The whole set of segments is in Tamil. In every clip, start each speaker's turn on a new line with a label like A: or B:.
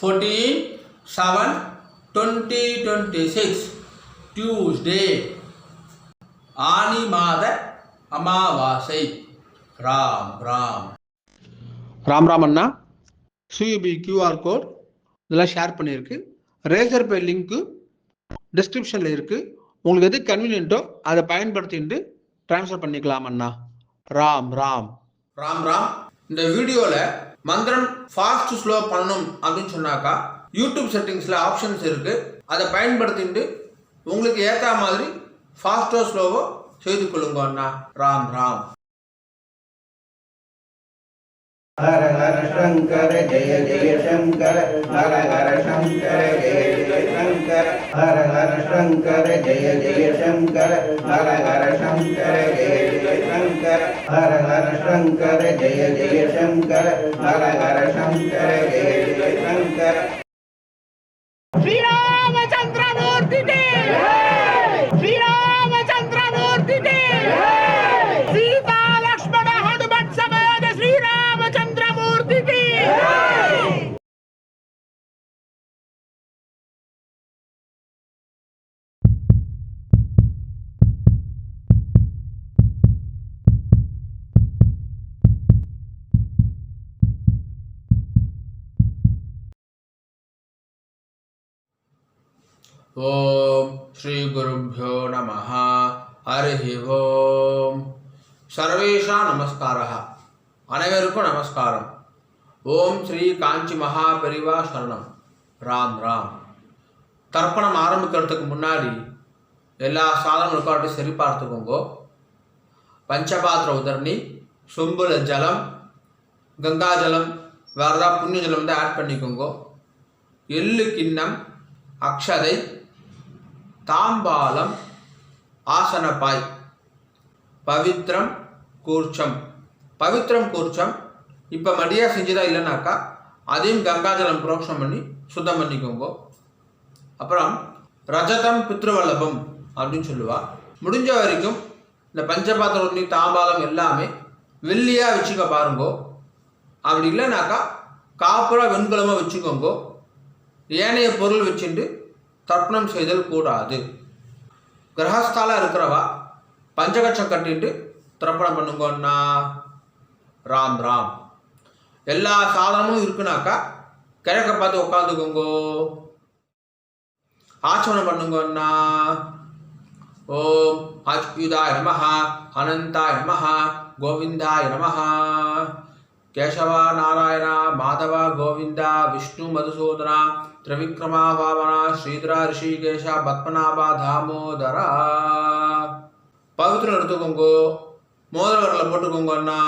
A: 14/7/2026 டியூஸ்டே ஆனி மாத அமாவாசை. ராம் ராம்
B: ராம் ராம் அண்ணா. சியூபி கியூஆர் கோட் இதெல்லாம் ஷேர் பண்ணியிருக்கு. ரேசர் பே லிங்க்கு டிஸ்கிரிப்ஷனில் இருக்குது. உங்களுக்கு எது கன்வீனியன்ட்டோ அதை பயன்படுத்திட்டு ட்ரான்ஸ்ஃபர் பண்ணிக்கலாம் அண்ணா. ராம் ராம்
A: ராம் ராம். இந்த வீடியோவில் மந்திரம் ஃபாஸ்ட் ஸ்லோ பண்ணணும் அப்படின்னு சொன்னாக்கா யூடியூப் செட்டிங்ஸில் ஆப்ஷன்ஸ் இருக்குது. அதை பயன்படுத்திட்டு உங்களுக்கு ஏற்ற மாதிரி ஃபாஸ்ட்டோ ஸ்லோவோ செய்து கொள்ளுங்க அண்ணா. ராம் ராம்.
C: हर हर शंकर जय जय शंकर हर हर शंकर जय जय शंकर हर हर शंकर जय जय शंकर हर हर शंकर जय जय शंकर हर हर शंकर जय जय शंकर हर हर शंकर जय जय शंकर.
D: श्री रामचंद्र मूर्ति के श्री रामचंद्र मूर्ति के सीता लक्ष्मण हनुमत समेत श्री रामचंद्र मूर्ति की.
A: ஓம் ஸ்ரீ குருப்யோ நமஹ. ஹரிஹி ஓம். சர்வேஷா நமஸ்காரः. அனைவருக்கும் நமஸ்காரம். ஓம் ஸ்ரீ காஞ்சி மகா பெரிவா சரணம். ராம் ராம். தர்ப்பணம் ஆரம்பிக்கிறதுக்கு முன்னாடி எல்லா சாதனங்களுக்கும் அப்படி சரி பார்த்துக்கோங்க. பஞ்சபாத்திர உதரணி, சொம்புல ஜலம், கங்கா ஜலம், வேறு ஏதாவது புண்ணிய ஜலம் வந்து ஆட் பண்ணிக்கோங்க. எள்ளு கிண்ணம், அக்ஷதை, தாம்பாலம், ஆசனப்பாய், பவித்ரம் கூர்ச்சம். பவித்ரம் கூர்ச்சம் இப்போ மடியாக செஞ்சுதான் இல்லைனாக்கா அதையும் கங்காஜலம் புரோக்ஷம் பண்ணி சுத்தம் பண்ணிக்கோங்க. அப்புறம் ரஜதம் பித்ருவல்லபம் அப்படின்னு சொல்லுவா. முடிஞ்ச வரைக்கும் இந்த பஞ்சபாத்திரம் உண்ணி தாம்பாலம் எல்லாமே வெள்ளியாக வச்சுக்க பாருங்கோ. அப்படி இல்லைனாக்கா காப்புரா வெண்கலமாக வச்சுக்கோங்க. ஏனைய பொருள் வச்சுட்டு தர்ப்பணம் செய்தல் கூடாது. கிரகஸ்தால இருக்கிறவா பஞ்சகட்சம் கட்டிட்டு தர்ப்பணம் பண்ணுங்கன்னா. ராம் ராம். எல்லா சாதனமும் இருக்குனாக்கா கிழக்க பார்த்து உட்காந்துக்கோங்கோ. ஆச்சமனம் பண்ணுங்கன்னா. ஓம் அச்சுதாய நமஹ, அனந்தாய நமஹ, கோவிந்தாய நமஹ. கேசவா நாராயண மாதவ கோவிந்த விஷ்ணு மதுசூதன திரிவிக்ரமா பாவன ஸ்ரீதரா ரிஷிகேஷ பத்மநாபா தாமோதரா. பவித்திரம் எடுத்துக்கோங்கோ. மோதிர வரல போட்டுக்கோங்க அண்ணா.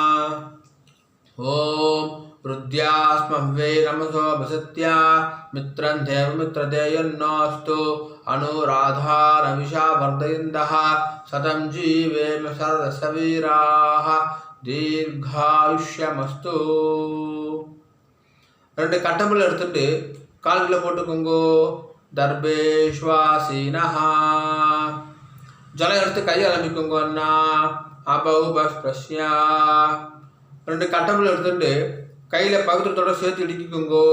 A: ஓம் ருத்யாஸ்மவ்வே நமசோ வசத்யா மித்ரன் தேவ மித்ரதேயன்னோஸ்து அனுராதா நவிஷா வர்தயந்தஹ சதம் ஜீவேம சரதசவீராஹ தீர்காயுஷ்யமஸ்து. ரெண்டு கட்டம்புல எடுத்துட்டு கால்களை போட்டுக்கோங்கோ. தர்பேஷ்வாசீனஹா. ஜலம் எடுத்து கையை அலம்பிக்கோங்க அண்ணா. அபௌபஸ்பிரஸ்யா. ரெண்டு கட்டம்புல எடுத்துட்டு கையில் பவித்திரத்தோட சேர்த்து இடிக்கிக்கோங்கோ.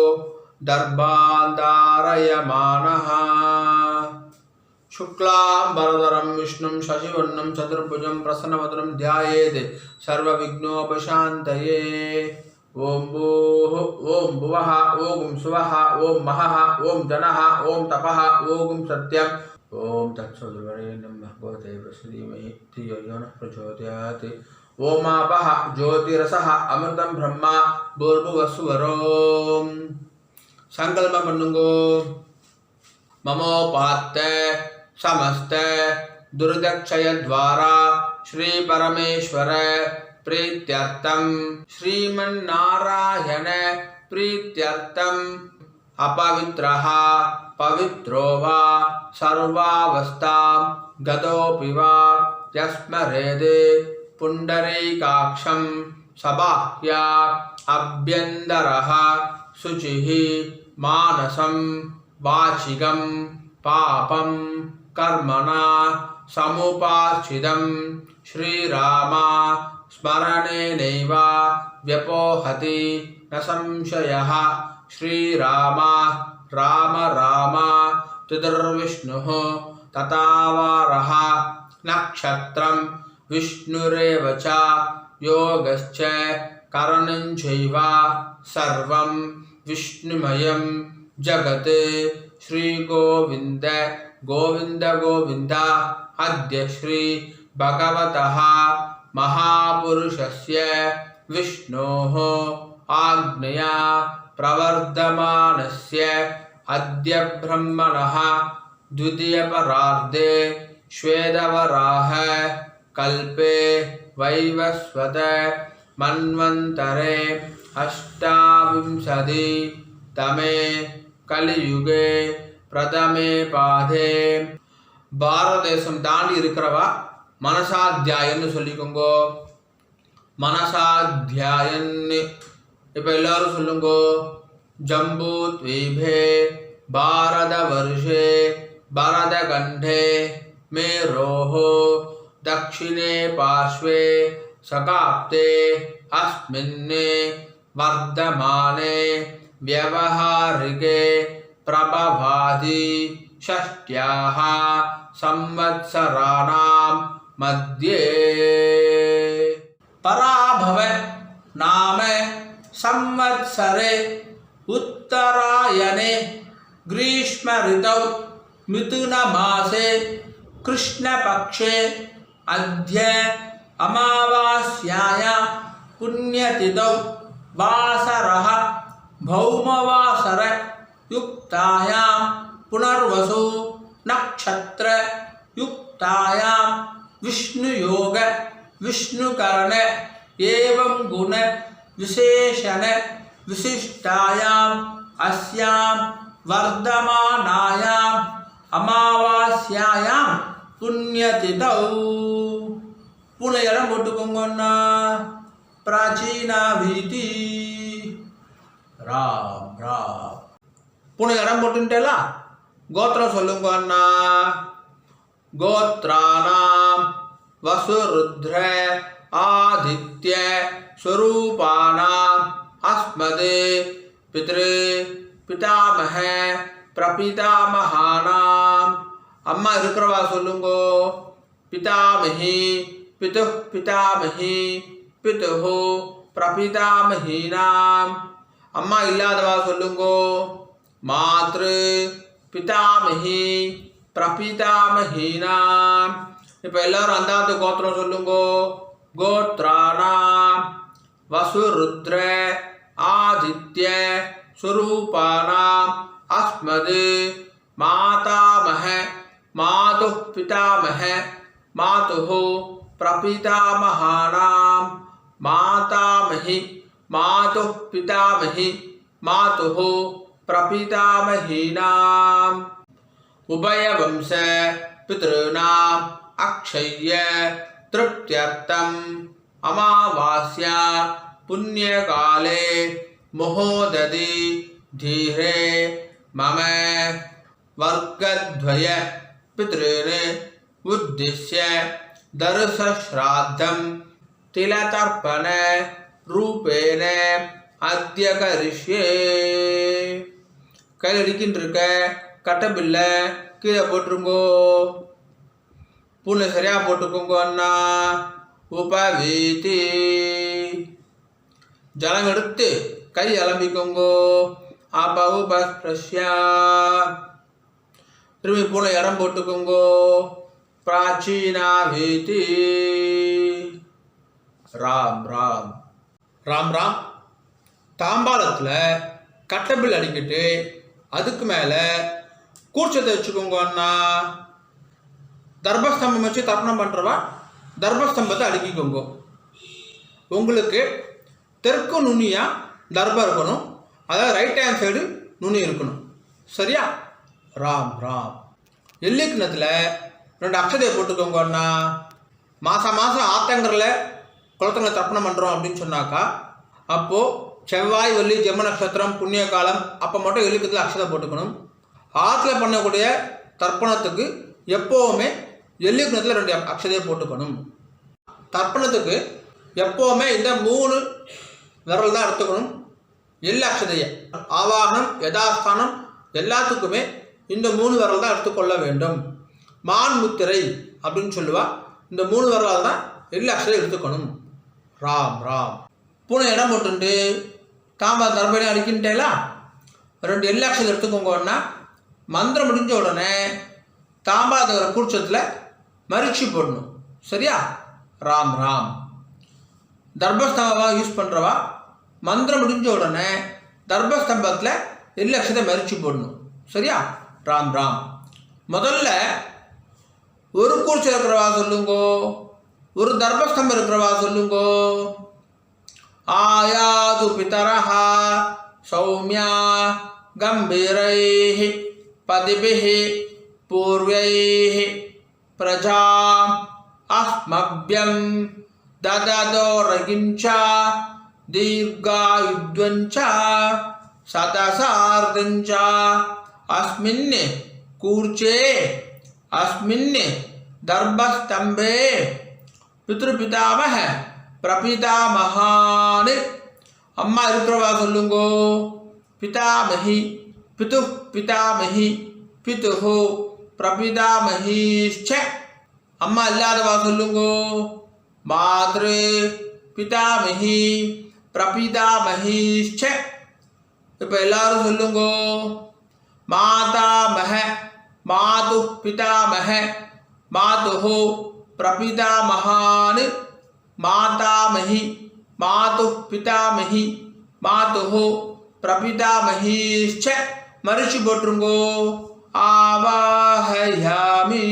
A: தர்பாந்தாரயமானஹா. शुक्लांबरधरं विष्णुं शशिवर्णं चतुर्भुजं प्रसन्नवदनं ध्यायेत् सर्वविघ्नोपशान्तये. ओं भूः ओं भुवः ओं सुवः ओं महः ओं जनः ओं तपः ओं सत्यं. ओं तत्सवितुर्वरेण्यं भर्गो देवस्य धीमहि धियो यो नः प्रचोदयात्. ओम आपः ज्योतिरसः अमृतं ब्रह्मा भूर्भुवस्सुवरों. संकल्पம் பண்ணுங்கோ. ममोपात्त समस्त दुर्दक्षय द्वारा श्री परमेश्वर प्रीत्यर्थम श्रीमन्नारायण प्रीत्यर्थम अपवित्रः पवित्रो वा सर्वावस्थां गतोऽपि वा यस्मरेद् पुण्डरीकाक्षं सबाह्या अभ्यन्तरः शुचिः मानसं वाचिकं पापं कर्मणा समुपाश्चितं श्रीराम स्मरणेनैव व्यपोहति न संशयः श्रीराम राम राम चतुर्विष्णुः तथावारः नक्षत्रं विष्णुरेव च योगश्च करणं चैव सर्वं विष्णुमयं जगत् श्रीगोविन्द गोविन्द गोविन्द अद्य श्री भगवतः महापुरुषस्य विष्णोः आज्ञया प्रवर्धमानस्य अद्य ब्रह्मणः द्वितीयपरार्धे श्वेतवराह कल्पे वैवस्वत मन्वन्तरे अष्टाविंशतितमे कलियुगे प्रथमे पादे பாரத தேசம் தாண்டி இருக்கிறவா மனசாத்தியாயன்னு சொல்லிக்கோங்கோ. மனசாத்தியாயன்னு இப்போ எல்லாரும் சொல்லுங்கோ. ஜம்பூ த்வீபே பாரத வருஷே பரத கண்டே மேரோஹோ தக்ஷிணே பார்ஷ்வே சகாப்தே அஸ்மின்னே வர்தமானே வியவஹாரிகே பிரபவாதி षष्ट्याः संवत्सराणां मध्ये पराभव नाम संवत्सरे उत्तरायणे ग्रीष्म ऋतौ मिथुन मासे कृष्णपक्षे अद्य अमावास्यायां पुण्यतिथौ वासरः भौमवासर युक्तायां पुनर्वसु नक्षत्र युक्तायां विष्णुयोग विष्णुकरण एवं गुण विशेषण विशिष्टायां अस्यां वर्धमानायां अमावास्यायां पुण्यतिथौ पुनयरं बोट्टुकोंगोन्ना प्राचीना भीति राम राम पुनयरं बोट्टुंटेला गोत्र सोल्लुंगो अन्ना गोत्राणां वसुरुद्र आदित्य स्वरूपाणां अस्मदे पितृ पितामह प्रपितामहानां अम्मा इरुक्करवा सोल्लुंगो पितामही पितुः पितामही पितुः प्रपितामहीनां अम्मा इल्लादवा सोल्लुंगो मातृ पितामही प्रपितामहीनां இப்போ எல்லாரும் அந்தாத்து கோத்திரம் சொல்லுங்கோ. கோத்ராணாம் வசுருத்ர ஆதித்ய ஸ்வரூபானாம் அஸ்மது மாதாமஹ மாதுः பிதாமஹ மாதுः பிரபிதாமஹானாம் மாதாமஹி மாதுः பிதாமஹி மாதுः प्रपितामहीनां उभयवंश पितॄणाम् अक्षय्य तृप्त्यर्थम् अमावास्या पुण्यकाले महोदधि धीरे मम वर्गद्वय पितॄन् उद्दिश्य दर्शश्राद्धं तिलतर्पण रूपेण अद्य करिष्ये. கையில் அடிக்கின்றிருக்க கட்டபில்லை கீழே போட்டுருங்கோ. பூனை சரியாக போட்டுக்கோங்க அண்ணா. உபவீதி ஜலம் எடுத்து கை அலம்பிக்கோங்கோ. அபவுபஸ்பிரஷ்யா திரும்பி பூனை இடம் போட்டுக்கோங்கோ. பிராச்சீனா வீதி ராம் ராம் ராம் ராம். தாம்பாளத்தில் கட்டபில் அடிக்கிட்டு அதுக்கு மேலே கூர்ச்சத்தை வச்சுக்கோங்க அண்ணா. தர்பஸ்தம்பம் வச்சு தர்ப்பணம் பண்ணுறவா தர்பஸ்தம்பத்தை அடுக்கிக்கோங்க. உங்களுக்கு தெற்கு நுனியாக தர்பம் இருக்கணும், அதாவது ரைட் ஹேண்ட் சைடு நுனி இருக்கணும். சரியா? ராம் ராம். எள்ளி கிண்ணத்தில் 2 அக்ஷதையை போட்டுக்கோங்க அண்ணா. மாதம் மாதம் ஆத்தங்கரில் குளத்தங்களை தர்ப்பணம் பண்ணுறோம் அப்படின்னு சொன்னாக்கா அப்போது செவ்வாய் வெள்ளி ஜென்ம நட்சத்திரம் புண்ணிய காலம் அப்போ மட்டும் எள்ளிக்கத்தில் அக்ஷதை போட்டுக்கணும். ஆற்றுல பண்ணக்கூடிய தர்ப்பணத்துக்கு எப்போவுமே எள்ளிக்கிணத்தில் 2 அக்ஷதையை போட்டுக்கணும். தர்ப்பணத்துக்கு எப்போவுமே இந்த 3 விரல் தான் எடுத்துக்கணும். எல் அக்ஷதைய ஆவாகனம் யதாஸ்தானம் எல்லாத்துக்குமே இந்த 3 விரல் தான் எடுத்துக்கொள்ள வேண்டும். மான் முத்திரை அப்படின்னு சொல்லுவா. இந்த 3 விரலால் தான் எல் அக்ஷதை எடுத்துக்கணும். ராம் ராம். பூனை இடம் போட்டுண்டு தாம்பா தர்பணி அடிக்கின்றேலா 2 எல் அக்ஷதை எடுத்துக்கோங்கன்னா மந்திரம் முடிஞ்ச உடனே தாம்பாதவர கூச்சத்தில் மரிச்சு போடணும். சரியா? ராம் ராம். தர்பஸ்தம்பமாக யூஸ் பண்ணுறவா மந்திரம் முடிஞ்ச உடனே தர்பஸ்தம்பத்தில் எல் அக்ஷதை மரிச்சு போடணும். சரியா? ராம் ராம். முதல்ல ஒரு கூர்ச்சம் இருக்கிறவா சொல்லுங்கோ, ஒரு தர்பஸ்தம்பம் இருக்கிறவா சொல்லுங்கோ. ஆயாது பிதரஹா சௌமியா கம்பீரைஹி பதிபிஹி பூர்வைஹி பிரஜாம் அஸ்மப்யம் தததோரகிஞ்சா தீர்காயுத்வஞ்சா சதசார்தஞ்சா अस्मिन् कूर्चे अस्मिन् दर्भस्तंभे पितृपितामह प्रपितामहान् अम्मा इरुक्करवा सोल्लुंगो पितामही पितुः पितामही पितुः प्रपितामहीश्च अम्मा इल्लादवा सोल्लुंगो मातृ पितामही प्रपितामहीश्च इप्पो एल्लारुम सोल्लुंगो मातामह मातुः पितामह मातुः प्रपितामहान् मातामही मातुः पितामही मातुः प्रपितामहीश्च मरिச்சு போட்டுருங்கோ. ஆவாஹயாமி.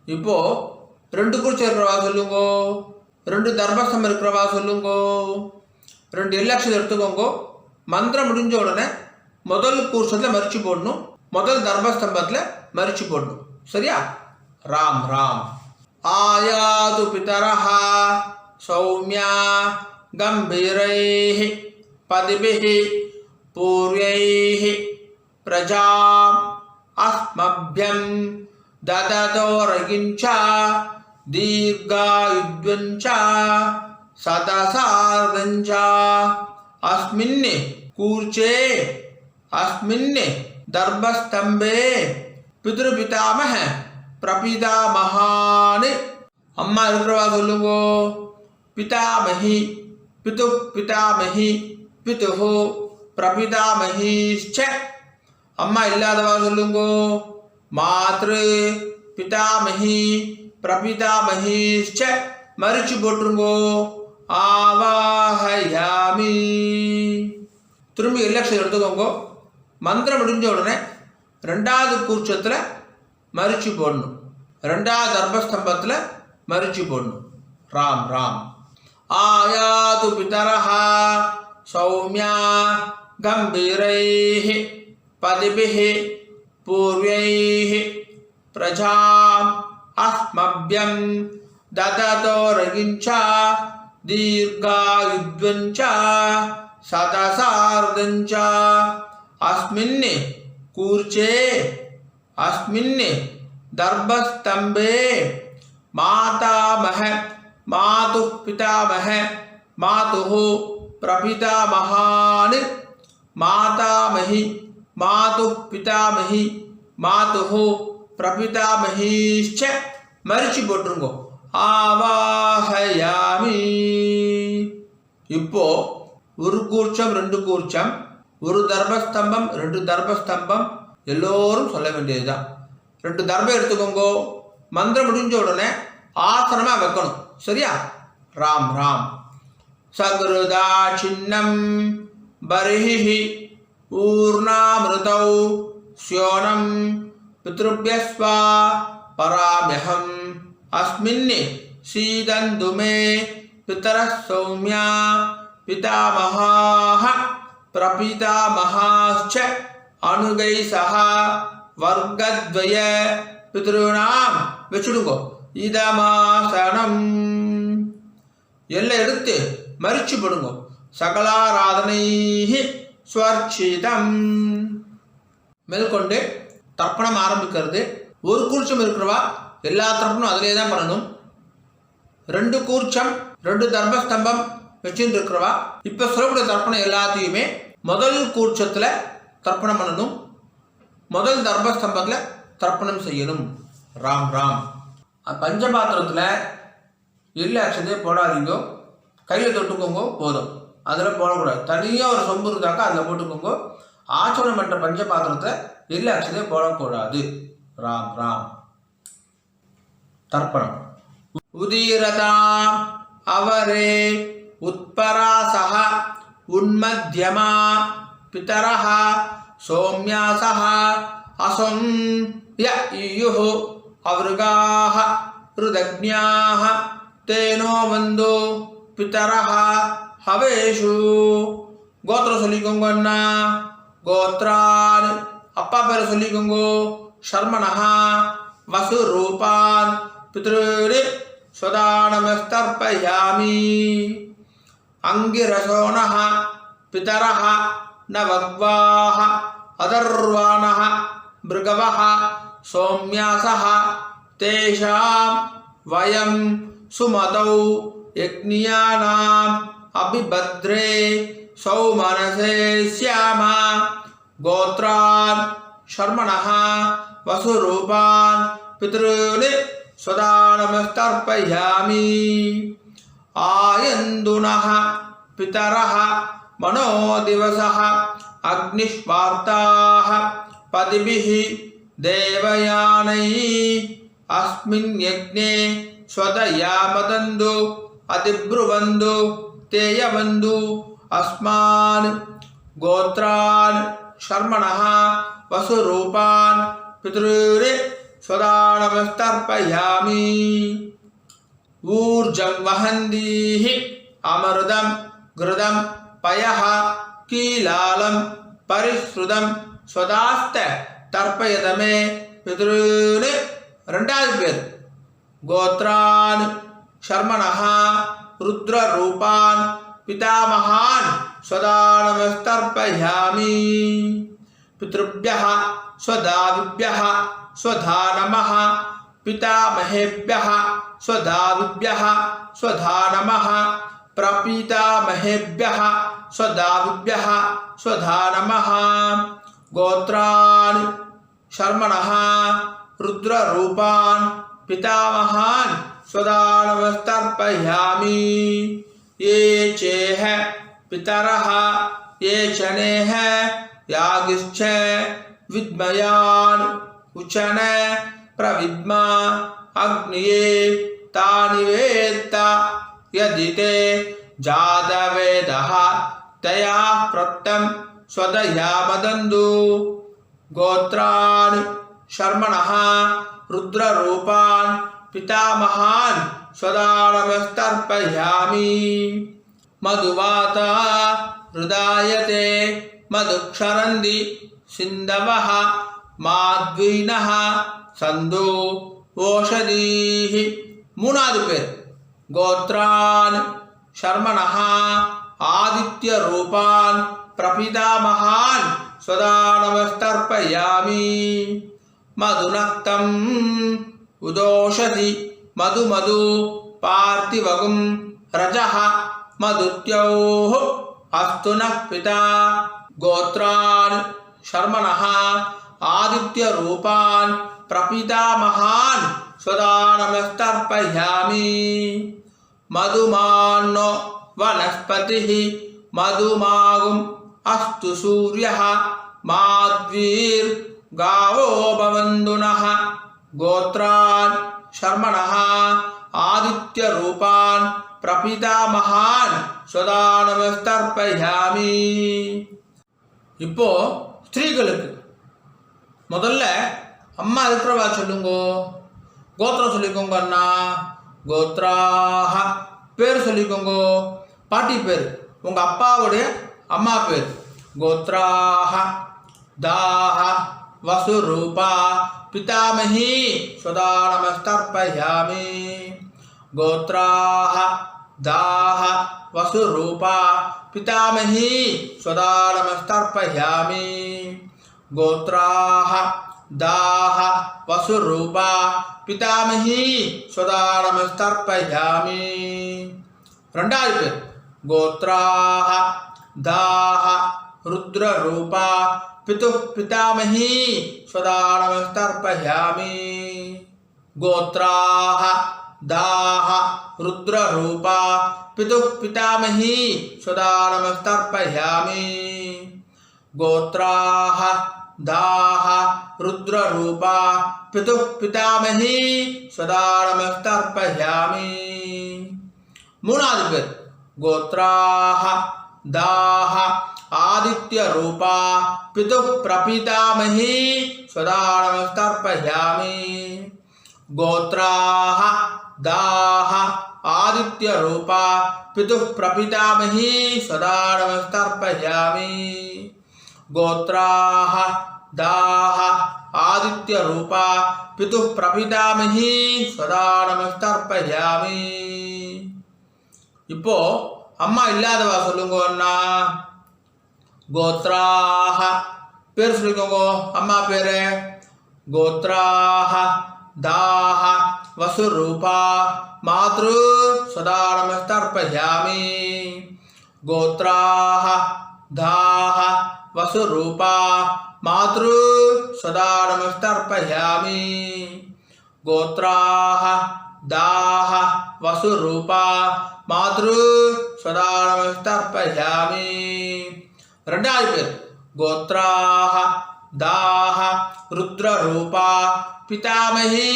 A: இப்போ 2 கூர்ச்சம் இருக்கிறவா சொல்லுங்கோ, 2 தர்பஸ்தம்பம் இருக்கிறவா சொல்லுங்கோ. 2 எல் அக்ஷதை எடுத்துக்கோங்கோ. மந்திரம் முடிஞ்ச உடனே முதல் கூர்ச்சத்தில் மரிச்சு போடணும், முதல் தர்பஸ்தம்பத்தில் மரிச்சு போடணும். சரியா? ராம் ராம். ஆயாது பிதரஹா சௌமியா கம்பீரைஹி பதிபிஹி பூர்வைஹி பிரஜாம் அஸ்மப்யம் தததோரகிஞ்சா தீர்காயுத்வஞ்சா சதசார்தஞ்சா अस्मिन् कूर्चे अस्मिन् दर्भस्तंभे पितृपितामह प्रपितामहान् अम्मा इरुक्करवा सोल्लुंगो पितामही पितुः पितामही पितुः प्रपितामहीश्च अम्मा इल्लादवा सोल्लुंगो मातृ पितामही प्रपितामहीश्च मरिச்சு போட்டுருங்கோ. ஆவாஹயாமி. திரும்பி எல் அக்ஷதை எடுத்துக்கோங்க. மந்திரம் முடிஞ்ச உடனே 2வது கூர்ச்சத்தில் மரிச்சு போடணும், 2வது தர்பஸ்தம்பத்தில் மரிச்சு போடணும். ராம் ராம். ஆயாது பிதரஹா சௌமியா கம்பீரைஹி பதிபிஹி பூர்வைஹி பிரஜாம் அஸ்மப்யம் ददतोरगिंचा दीर्घायुद्वंचा सतसार्धंचा अस्मिन् कूर्चे अस्मिन् दर्भस्तंभे मातामह मातुः पितामह मातुः प्रपितामहान् मातामही मातुः पितामही मातुः प्रपितामहीश्च मरिச்சு போட்டுருங்கோ. ஆவாஹயாமி. இப்போ ஒரு கூர்ச்சம் 2 கூர்ச்சம், ஒரு தர்பஸ்தம்பம் 2 தர்பஸ்தம்பம் எல்லோரும் சொல்ல வேண்டியதுதான். 2 தர்பம் எடுத்துக்கோங்கோ. மந்திரம் முடிஞ்ச உடனே ஆசனமா வைக்கணும். சரியா? ராம் ராம். சகுருதா சின்னம் பரிஹி ஊர்ணாமிருதௌ ஸ்யோனம் பித்ருப்யஸ்வா பராம்யஹம் अस्मिन् सीदन्तु मे पितरः सौम्या पितामहाः प्रपितामहाश्च अनुगै सह वर्गद्वय पितॄणां வச்சுடுங்கோ. இதமாசனம். எல்லாம் எடுத்து மரிச்சு போடுங்கோ. சகலாராதனைஹி ஸ்வர்ச்சிதம். மேற்கொண்டு தர்ப்பணம் ஆரம்பிக்கிறது. ஒரு கூர்ச்சம் இருக்கிறவா எல்லா தர்ப்பணம் அதிலே தான் பண்ணணும். 2 கூர்ச்சம் 2 தர்பஸ்தம்பம் வச்சுட்டு இருக்கிறவா இப்போ சொல்லக்கூடிய தர்ப்பணம் எல்லாத்தையுமே முதல் கூர்ச்சத்தில் தர்ப்பணம் பண்ணணும், முதல் தர்பஸ்தம்பத்தில் தர்ப்பணம் செய்யணும். ராம் ராம். பஞ்சபாத்திரத்தில் எள்ளு அக்ஷதையே போடாதீங்க, கையில் தொட்டுக்கோங்க போதும், அதில் போடக்கூடாது. தனியாக ஒரு சொம்பு இருந்தாக்கா அதில் போட்டுக்கோங்க. ஆச்சரணம் பண்ணுற பஞ்சபாத்திரத்தை எள்ளு அக்ஷதையே போடக்கூடாது. ராம் ராம். தர்ப்பணம். உதீரதாம் அவரே உத்பராசஹ உன்மத்யமா பிதரஹ சோம்யாசஹ அசம் ய இயுஹு அவருகாஹ ருதக்ஞாஹ தேனோ வந்தோ பிதரஹ ஹவேஷு. கோத்திரம் சொல்லிக்கோங்க அண்ணா. கோத்ரான் அப்பா பேரை சொல்லிக்கோங்க. ஷர்மணஹா வசுரூபான் பித்ருரி ஸ்வதானமஸ்தர்ப்பயாமி. அங்கிரசோணஹ பிதரஹ நவக்வாஹ அதர்வாணஹ மிருகவஹ சோம்யாசஹ தேஷாம் வயம் சுமதௌ யக்ஞானாம் அபிபத்ரே சௌமனசே ஸ்யாமா. கோத்ரான் ஷர்மணஹ வசுரூபான் பித்ருனி ஸ்வதானமஸ்தர்ப்பயாமி. ஆயந்துனஹ பிதரஹ மனோதிவசஹ அக்னிஷ்வார்த்தாஹ பதிபிஹி தேவயானை அஸ்மின் யக்ஞே ஸ்வதயாமதந்து அதிப்ருவந்து தேயவந்து அஸ்மான். கோத்ரான் ஷர்மணஹ வசுரூபான் பித்ருரி ஸ்வதானமஸ்தர்ப்பயாமி. ஊர்ஜம் வஹந்தீஹி அமருதம் கிருதம் பயஹ கீலாலம் பரிஸ்ருதம் ஸ்வதாஸ்த தர்ப்பயதமே பித்ருனி. ரெண்டாவது பேர். கோத்ரான் ஷர்மணஹ ருத்ரரூபான் பிதாமகான் ஸ்வதானமஸ்தர்ப்பயாமி. பித்ருभ्यः स्वदाविभ्यः स्वधानमः पितामहेभ्यः स्वदाविभ्यः स्वधानमः प्रपीतामहेभ्यः स्वदाविभ्यः स्वधानमः. गोत्रान् शर्मणः रुद्ररूपान् पितामहान् स्वदानमस्तर्पयामि. ये चेह पितरः ये चनेह यागिश्च विद्मयान् उचन प्रविद्मा अग्निये तानि वेत्त यदि ते जातवेदः तया प्रत्तं स्वदयामदन्तु. गोत्रान् शर्मणः रुद्ररूपान् पितामहान् स्वदानमस्तर्पयामि. मधुवाता हृदायते मधुक्षरन्ति सिन्धवः माध्वीनः सन्दो ओषधीः. மூணாவது பேர். கோத்ரான் ஷர்மணः ஆதித்ய ரூபான் பிரபிதாமகான் ஸ்வதானமஸ்தர்ப்பயாமி. மதுநக்தம் உதோஷதி மது மது பார்த்திவகும் ரஜः மதுத்யோः அஸ்து நः பிதா. கோத்ரான் ஷர்மணः ஆதித்ய ரூபான் பிரபிதாமகான் ஸ்வதானமஸ்தர்ப்பயாமி. மதுமான்னோ வனஸ்பதிः மதுமாகும் அஸ்து சூர்யः மாத்வீர் गावो भवन्तु नः. गोत्रान् शर्मणः आदित्य रूपान् प्रपितामहान् स्वदानमस्तर्पयामि. இப்போ ஸ்திரீகளுக்கு முதல்ல அம்மா இருக்கிறவா சொல்லுங்க. கோத்திரம் சொல்லிக்கோங்க அண்ணா. கோத்ராஹ பேர் சொல்லிக்கோங்க. பாட்டி பேர் உங்க அப்பாவுடைய அம்மா பேர். கோத்ராஹ दाह वसुरूपा पितामही स्वदानमस्तर्पयामि. गोत्राः दाह वसुरूपा पितामही स्वदानमस्तर्पयामि. गोत्राः दाह वसुरूपा पितामही स्वदानमस्तर्पयामि. ரெண்டாவது பேர் गोत्राः दाः रुद्ररूपा पितुः पितामही सदा नमस्तर्पयामि। गोत्राः दाः रुद्ररूपा पितुः पितामही सदा नमस्तर्पयामि। गोत्राः दाः रुद्ररूपा पितुः पितामही सदा नमस्तर्पयामि। மூணாவது பேர் गोत्राः दाः आदित्यरूपा पितुः प्रपितामही सदा नमस्तर्पयामि। गोत्राः दाः आदित्यरूपा पितुः प्रपितामही सदा नमस्तर्पयामि। गोत्राः दाः आदित्यरूपा पितुः प्रपितामही सदा नमस्तर्पयामि। இப்போ அம்மா இல்லாதவா சொல்லுங்கன்னா கோத்ராஹ பேர் சொல்லிக்கோங்க. அம்மா பேரு கோத்ராஹ தாஹ வசுரூபா மாத்ரு சதா நமஸ்தர்ப்பயாமி. கோத்ராஹ தாஹ வசுரூபா மாத்ரு சதா நமஸ்தர்ப்பயாமி. கோத்ராஹ दाः वसुरूपा मातृ सदा नमस्तर्पयामि. ரெண்டாவது பேர் गोत्राः दाः रुद्ररूपा पितामही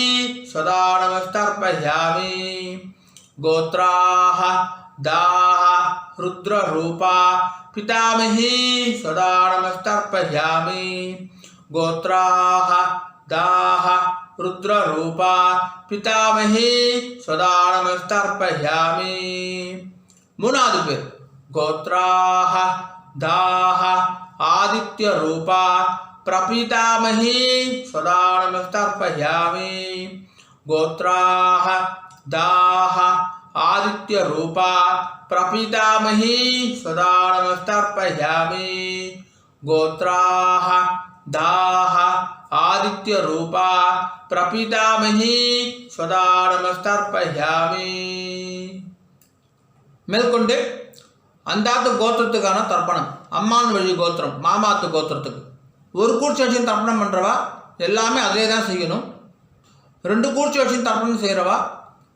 A: सदा नमस्तर्पयामि. गोत्राः दाः रुद्ररूपा पितामही सदा नमस्तर्पयामि. गोत्राः दाः रुद्ररूपा पितामही सदा नमस्तर्पयामि. மூணாவது பேர் गोत्राः दाः आदित्यरूपा प्रपितामही सदा नमस्तर्पयामि. गोत्राः दाः आदित्यरूपा प्रपितामही सदा नमस्तर्पयामि. गोत्राः दाः आदित्यरूपा प्रपितामही सदा नमस्तर्पयामि. மேற்கொண்டு அந்தாத்து கோத்திரத்துக்கான தர்ப்பணம். அம்மான் வழி கோத்திரம் மாமாத்து கோத்திரத்துக்கு ஒரு கூர்ச்சி வச்சு தர்ப்பணம் பண்ணுறவா எல்லாமே அதே தான் செய்யணும். 2 கூர்ச்சி வச்சு தர்ப்பணம் செய்கிறவா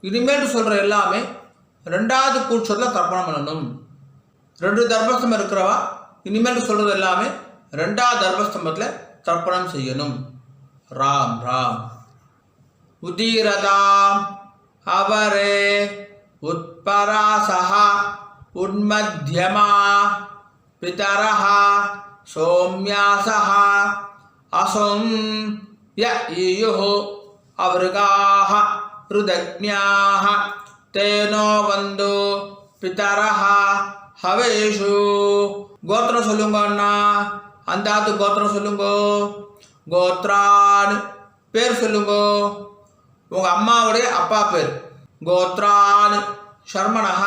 A: இனிமேல் சொல்கிற எல்லாமே 2வது கூர்ச்சத்தில் தர்ப்பணம் பண்ணணும். 2 தர்பஸ்தம்பம் இருக்கிறவா இனிமேல் சொல்கிறது எல்லாமே 2வது தர்பஸ்தம்பத்தில் தர்ப்பணம் செய்யணும். ராம் ராம். உதீரதாம் அவரே உத்பராசஹ உன்மத்யமா பிதரஹ சோம்யாசஹ அசோம் ய ஈயுः அவருகாஹ ருதக்ஞாஹ தேனோ வந்து பிதரஹ ஹவேஷு. கோத்திரம் சொல்லுங்க அண்ணா. அந்தாத்து கோத்திரம் சொல்லுங்க. கோத்ரான் பேர் சொல்லுங்க. உங்கள் அம்மாவுடைய அப்பா பேர். கோத்ரான் சர்மணஹ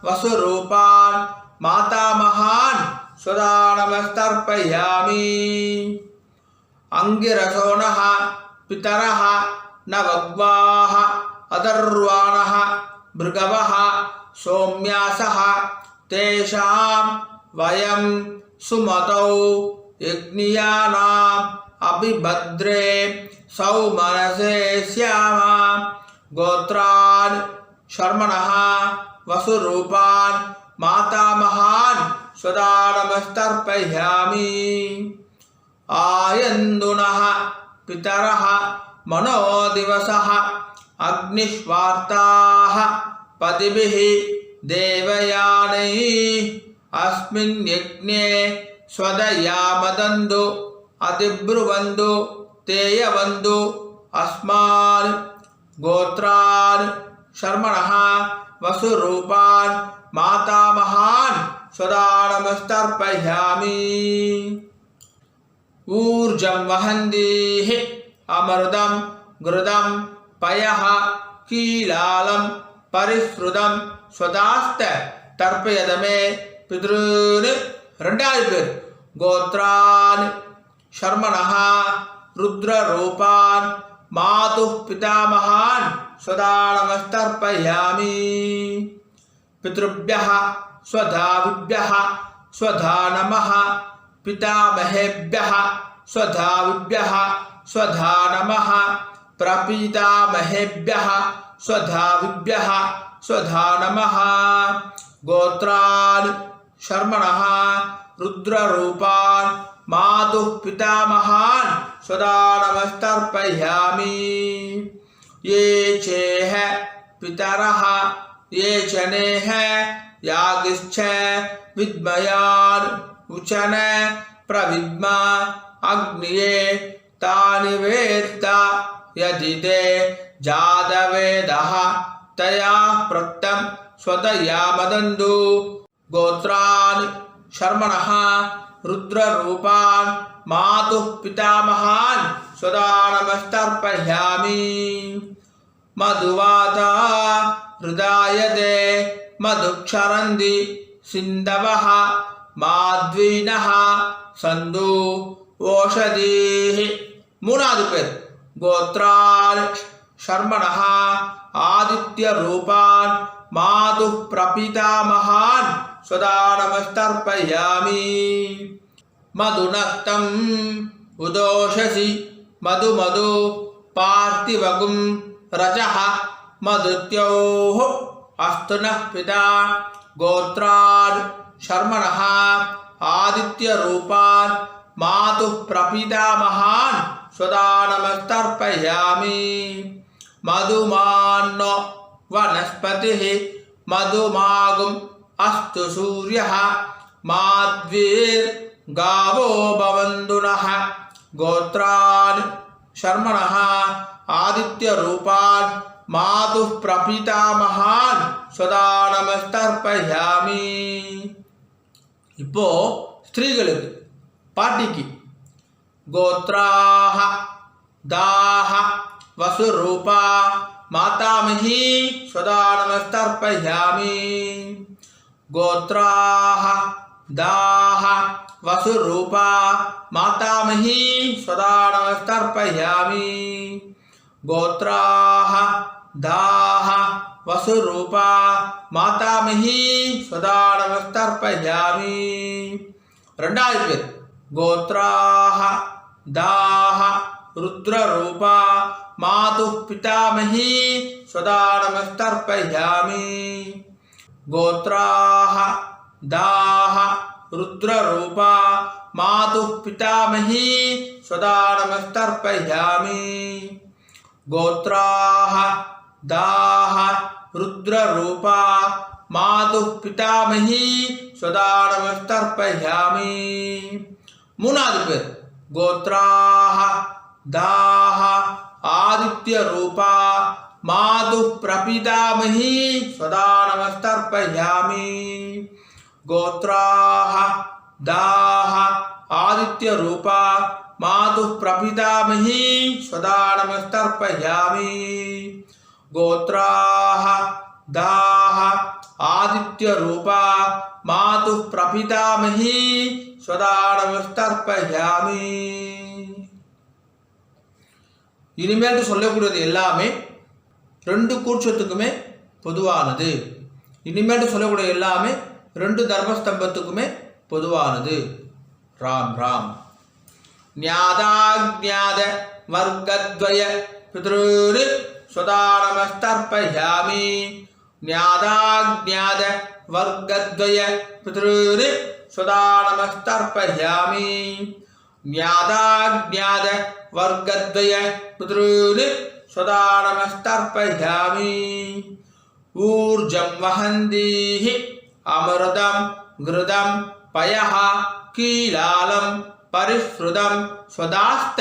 A: வசுரூபான் மாதாமகான் சதா நமஸ்தர்ப்பயாமி. அங்கிரசோணஹ பிதரஹ நவக்வாஹ அதர்வாணஹ பிருகவஹ சோம்யாசஹ தேஷாம் வயம் சுமதௌ யக்ஞியானாம் அபிபத்ரே சௌமனசே ஸ்யாமா. கோத்ரான் சர்மணஹ வசுரூபான் மாதாமகான் சதா நமஸ்தர்ப்பயாமி. ஆயந்துனஹ பிதரஹ மனோதிவசஹ அக்னிஷ்வார்த்தாஹ பதிபிஹ தேவயானைः अस्मिन् यज्ञे स्वदयामदन्तु अतिब्रुवन्तु तेयवन्तु अस्मान् गोत्रान् शर्मणः वसुरूपान् मातामहान् सदा नमस्तर्पयामि. ऊर्जं वहन्तीः अमृतं घृतं पयः कीलालं परिश्रुतं स्वदास्त तर्पयदमे पितॄन्. ரெண்டாவது பேர் கோத்ரான் शर्मणः रुद्ररूपान् मातुः पितामहान् सदा नमस्तर्पयामि. पितृभ्यः स्वधाविभ्यः स्वधा नमः पितामहेभ्यः स्वधाविभ्यः स्वधा नमः प्रपितामहेभ्यः स्वधाविभ्यः स्वधा नमः गोत्रान् शर्मणः रुद्ररूपान् मातुः पितामहान् सदा नमस्तर्पयामि। ये चेह पितरः ये चनेह यागिश्च विद्मयान् उचन प्रविद्मा अग्निये तानि वेत्त यदि ते जातवेदः तया प्रत्तं स्वतया मदन्तु। गोत्रान् शर्मणः रुद्ररूपान् मातुः पितामहान् सदा नमस्तर्पयामि। मधुवाता हृदायते मधुक्षरन्ति सिन्धवः माध्वीनः सन्तु ओषधीः। மூணாவது பேர் கோத்ரான் शर्मणः आदित्यरूपान् मातुः प्रपितामहान् सदा नमस्तर्पयामि। मधुनक्तं उदोषसि मधु पार्थिवगुं रजः मधुत्योः अस्तु नः पिता। गोत्रान् शर्मणः आदित्यरूपान् मातुः प्रपितामहान् सदा नमस्तर्पयामि। मधुमान्नो वनस्पतिः मधुमागुम् अस्तु सूर्यः माध्वीर्गावो भवन्तु नः। गोत्रान् शर्मणः आदित्यरूपान् मातुः प्रपितामहान् सदा नमस्तर्पयामि। இப்போ ஸ்திரீகளுக்கு பாட்டிக்கு गोत्राः दाः वसुरूपा मातामही सदा नमस्तर्पयामि। गोत्राः दाः वसुरूपा मातामही सदा नमस्तर्पयामि। गोत्राः दाः वसुरूपा मातामही सदा नमस्तर्पयामि। ரெண்டாவது பேர் गोत्राः दाः रुद्ररूपा मातुः पितामही सदा नमस्तर्पयामि। गोत्राः दाः रुद्ररूपा मातुः पितामही सदा नमस्तर्पयामि। गोत्राः दाः रुद्ररूपा मातुः पितामही सदा नमस्तर्पयामि। மூணாவது பேர் गोत्राः दाः आदित्यरूपा मातुः प्रपितामही सदा नमस्तर्पयामि। गोत्राः दाः आदित्यरूपा मातुः प्रपितामही सदा नमस्तर्पयामि। गोत्राः दाः आदित्यरूपा मातुः प्रपितामही सदा नमस्तर्पयामि। இனிமேல் சொல்லக்கூடியது எல்லாமே ரெண்டு கூர்ச்சத்துக்குமே பொதுவானது. இனிமேல் சொல்லக்கூடிய எல்லாமே ரெண்டு தர்மஸ்தம்பத்துக்குமே பொதுவானது. ராம் ராம். ஞாதாக்ஞாத வர்க்கத்வய பித்ருர் சதா நமஸ்தர்ப்பயாமி. ஞாதாக்ஞாத வர்க்கத்வய பித்ருர் சதா நமஸ்தர்ப்பயாமி. ஞாதாக்ஞாத வர்க்கத்வய பித்ருர் சதா நமஸ்தர்ப்பயாமி. ஊர்ஜம் வஹந்தீஹ அமிர்தம் கிருதம் பயஹ கீலாலம் பரிஸ்ருதம் ஸ்வதாஸ்த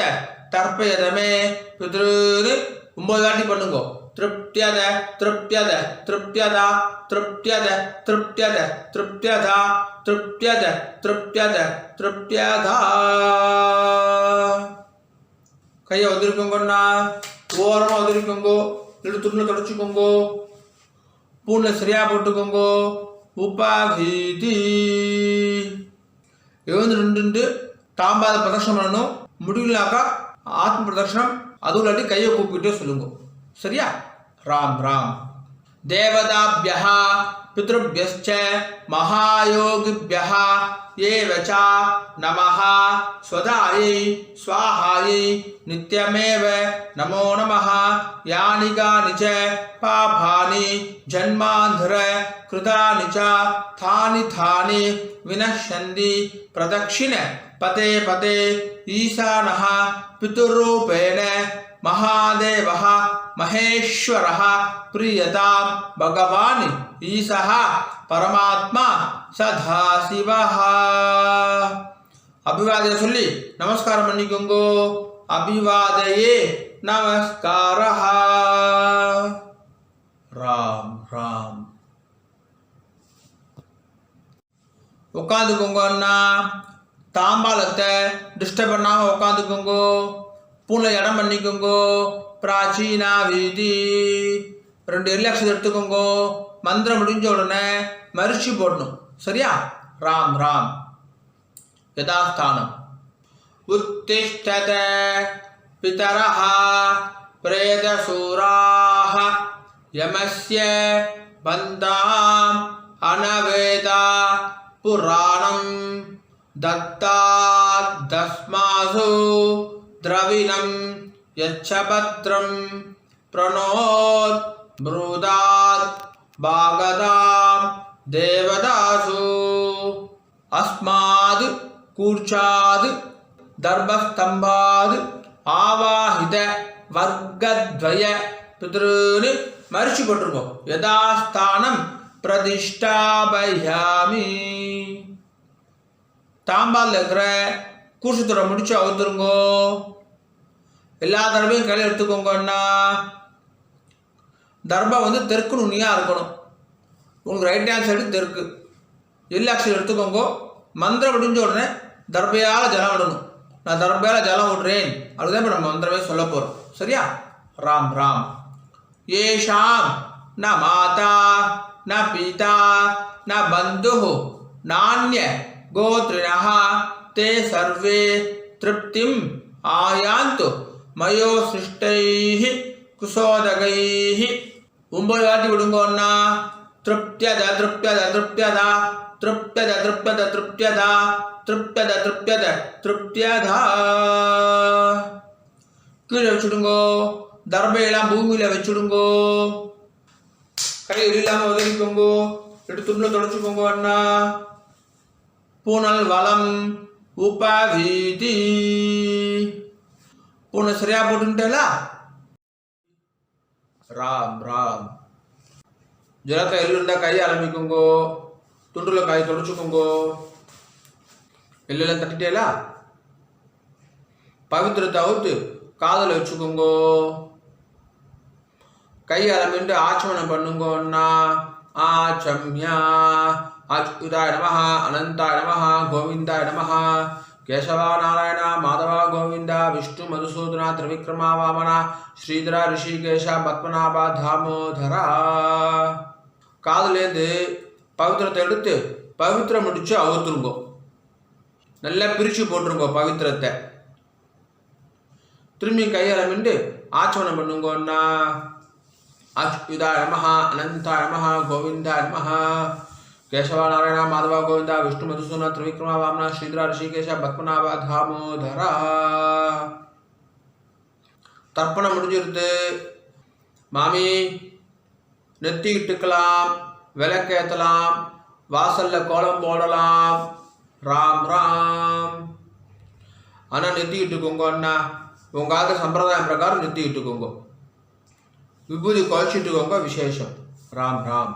A: தர்ப்பயதமே பித்ருர். 9 வாட்டி பண்ணுங்க. திருப்தியத திருப்தியத திருப்தியதா திருப்தியத திருப்தியத திருப்தியதா திருப்தியத திருப்தியத திருப்தியதா. கையை ஒதுரிக்கோங்கண்ணா, ஓரமாக ஒதுரிக்கோங்கோ, இல்லை துணியில் தொடச்சிக்கோங்கோ, பூனில் சரியாக போட்டுக்கோங்கோ. உபாகீதி எழுந்து தாம்பாத பிரதர்ஷனம் பண்ணணும். முடியலனாக்கா ஆத்ம பிரதர்ஷனம், அதுவும் இல்லாட்டி கையை கூப்பிட்டு சொல்லுங்க. சரியா? ராம் ராம். தேவதாபியா पितृभ्यश्च महायोगिभ्यः एव च नमः स्वधायै स्वाहायै नित्यमेव नमो नमः यानि कानि च पापानि जन्मान्धर कृतानि च थानि थानि विनश्यन्ति प्रदक्षिण पते पते ईशानः पितृरूपेण महादेवः महेश्वरः प्रियतां भगवान् ईशः परमात्मा सदाशिवः अभिवादय சொல்லி நமஸ்காரம் பண்ணிக்கோங்க. அபிவாதயே நமஸ்காரः. ராம் ராம். உட்காந்துக்கோங்க அண்ணா. தாம்பாலத்தை டிஸ்டர்ப் பண்ணாம உட்காந்துக்கோங்க. பூனை இடம் பண்ணிக்கோங்க. பிராச்சீனா வீதி 2 ரிலாக்ஸ் எடுத்துக்கோங்க. மந்திரம் முடிஞ்ச உடனே மரிச்சி போடணும். சரியா? ராம் ராம். யதாஸ்தானம். உத்திஷ்டத பிதரஹ பிரேதசூராஹ யமஸ்ய பந்தாம் அனவேதா புராணம் தத்தாத் தஸ்மாசு திரவிணம் யச்சபத்ரம் பிரணோத் ப்ரூதாத் பாகதாம் தேவதாசு அஸ்மாத் கூர்ச்சாத் தர்பஸ்தம்பாத் ஆவாஹித வர்க்கத்வய பித்ருன்னு மரிச்சு போட்டிருக்கோம். யதாஸ்தானம் பிரதிஷ்டாபயாமி. தாம்பால் இருக்கிற கூர்ச்சத்தோட முடிச்சு அவுத்துருங்கோ. எல்லா தடவையும் கையில் எடுத்துக்கோங்கன்னா தர்பம் தெற்கு நுனியாக இருக்கணும். உங்களுக்கு ரைட் ஹேண்ட் சைடு தெற்கு. எல்லாக்ஷன் எடுத்துக்கோங்க. மந்திரம் முடிஞ்ச உடனே தர்பையால் ஜலம் விடணும். நான் தர்பையால் ஜலம் விடுறேன் அப்படிதான் இப்போ நம்ம மந்திரமே சொல்ல போகிறோம். சரியா? ராம் ராம். ஏஷாம் ந மாதா ந பிதா ந பந்து நானிய கோத்ரிணः தே சர்வே திருப்திம் ஆயாந்து மயோ சிருஷ்டைः குசோதகைः. 9 வாட்டி விடுங்கோன்னா திருப்தியத திருப்தியத திருப்தியதா திருப்தியத திருப்தியத திருப்தியதா திருப்தியத திருப்தியத திருப்தியதா. கீழே வச்சுடுங்கோ. தர்பையெல்லாம் பூமியில் வச்சுடுங்கோ. கை இல்லாமல் உதவிக்கோங்கோ. எடுத்துள்ள தொடச்சுக்கோங்க அண்ணா. பூனல் வளம் உபவீதி. பூனை சரியா போட்டுட்டேலா? ராம் ராம். ஜலத்தை எள்ளுண்டா கையை ஆரம்பிக்குங்கோ. துண்டுல காய் தொடச்சுக்கோங்கோ. எல்லாம் தட்டிட்டேலா? பவித்திரத்தை அவுத்து காதல வச்சுக்கோங்கோ. கை ஆரம்பிட்டு ஆச்சமனம் பண்ணுங்கோன்னா ஆச்சம்யா அச்சுதாய நமஹ அனந்தாய நமஹ கோவிந்தாய நமஹ கேசவா நாராயண மாதவா கோவிந்தா விஷ்ணு மதுசூதனா திரிவிக்ரமா வாமனா ஸ்ரீதரா ரிஷிகேஷ பத்மநாபா தாமோதரா. காதுலேருந்து பவித்திரத்தை எடுத்து பவித்திரம் முடிச்சு அவுத்துருங்கோ. நல்லா பிரித்து போட்டுருங்கோ பவித்திரத்தை. திரும்பி கையால் மிண்டு ஆச்சமனம் பண்ணுங்கோன்னா அச்சுதாய நமஹ அனந்தாய நமஹ கோவிந்தாய நமஹ கேசவா நாராயண மாதவா கோவிந்தா விஷ்ணு மதுசூதனா திரிவிக்ரமா வாமனா ஸ்ரீதரா ரிஷிகேஷ பத்மநாபா தாமோதரா. தர்ப்பணம் முடிஞ்சிருது. மாமி நெத்திக்கிட்டுக்கலாம், விளக்கேற்றலாம், வாசல்ல கோலம் போடலாம். ராம் ராம். ஆனால் நெத்திக்கிட்டுக்கோங்க அண்ணா. உங்காத சம்பிரதாயம் பிரகாரம் நெத்திக்கிட்டுக்கோங்க. விபூதி குழச்சிட்டுக்கோங்க. விசேஷம். ராம் ராம்.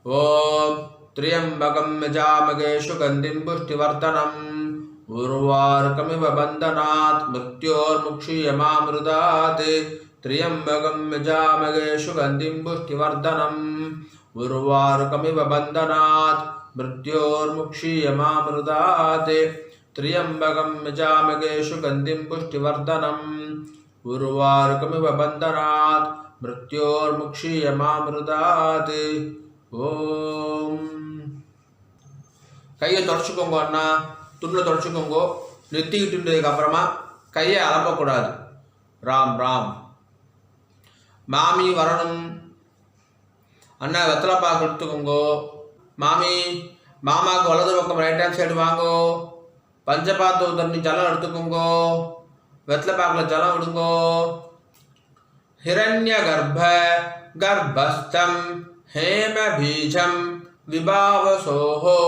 A: ஓம் திரியம்பகம் யஜாமகே சுகந்திம் புஷ்டிவர்தனம் உர்வாருகமிவ பந்தனாத் மிருத்யோர்முக்ஷீயமாமிருதாத். திரியம்பகம் யஜாமகே சுகந்திம் புஷ்டிவர்தனம் உர்வாருகமிவ பந்தனாத் மிருத்யோர்முக்ஷீயமாமிருதாத். திரியம்பகம் யஜாமகே சுகந்திம் புஷ்டிவர்தனம் உர்வாருகமிவ பந்தனாத் மிருத்யோர்முக்ஷீயமாமிருதாத். ஓம். கையை தொடச்சுக்கோங்க அண்ணா. துண்டில் தொடச்சுக்கோங்க. நெத்திக்கிட்டுன்றதுக்கு அப்புறமா கையை அலம்பக்கூடாது. ராம் ராம். மாமி வரணும். அண்ணா வெத்தலை பாக்கு எடுத்துக்கோங்கோ. மாமி மாமாவுக்கு வலது பக்கம் ரைட் ஹேண்ட் சைடு வாங்கோ. பஞ்சபாத்து தண்ணி ஜலம் எடுத்துக்கோங்கோ. வெத்தலை பாக்கில் ஜலம் விடுங்கோ. ஹிரண்ய கர்ப்ப கர்ப்பஸ்தம் ஹேம பீஜம் விபாவசோஹோ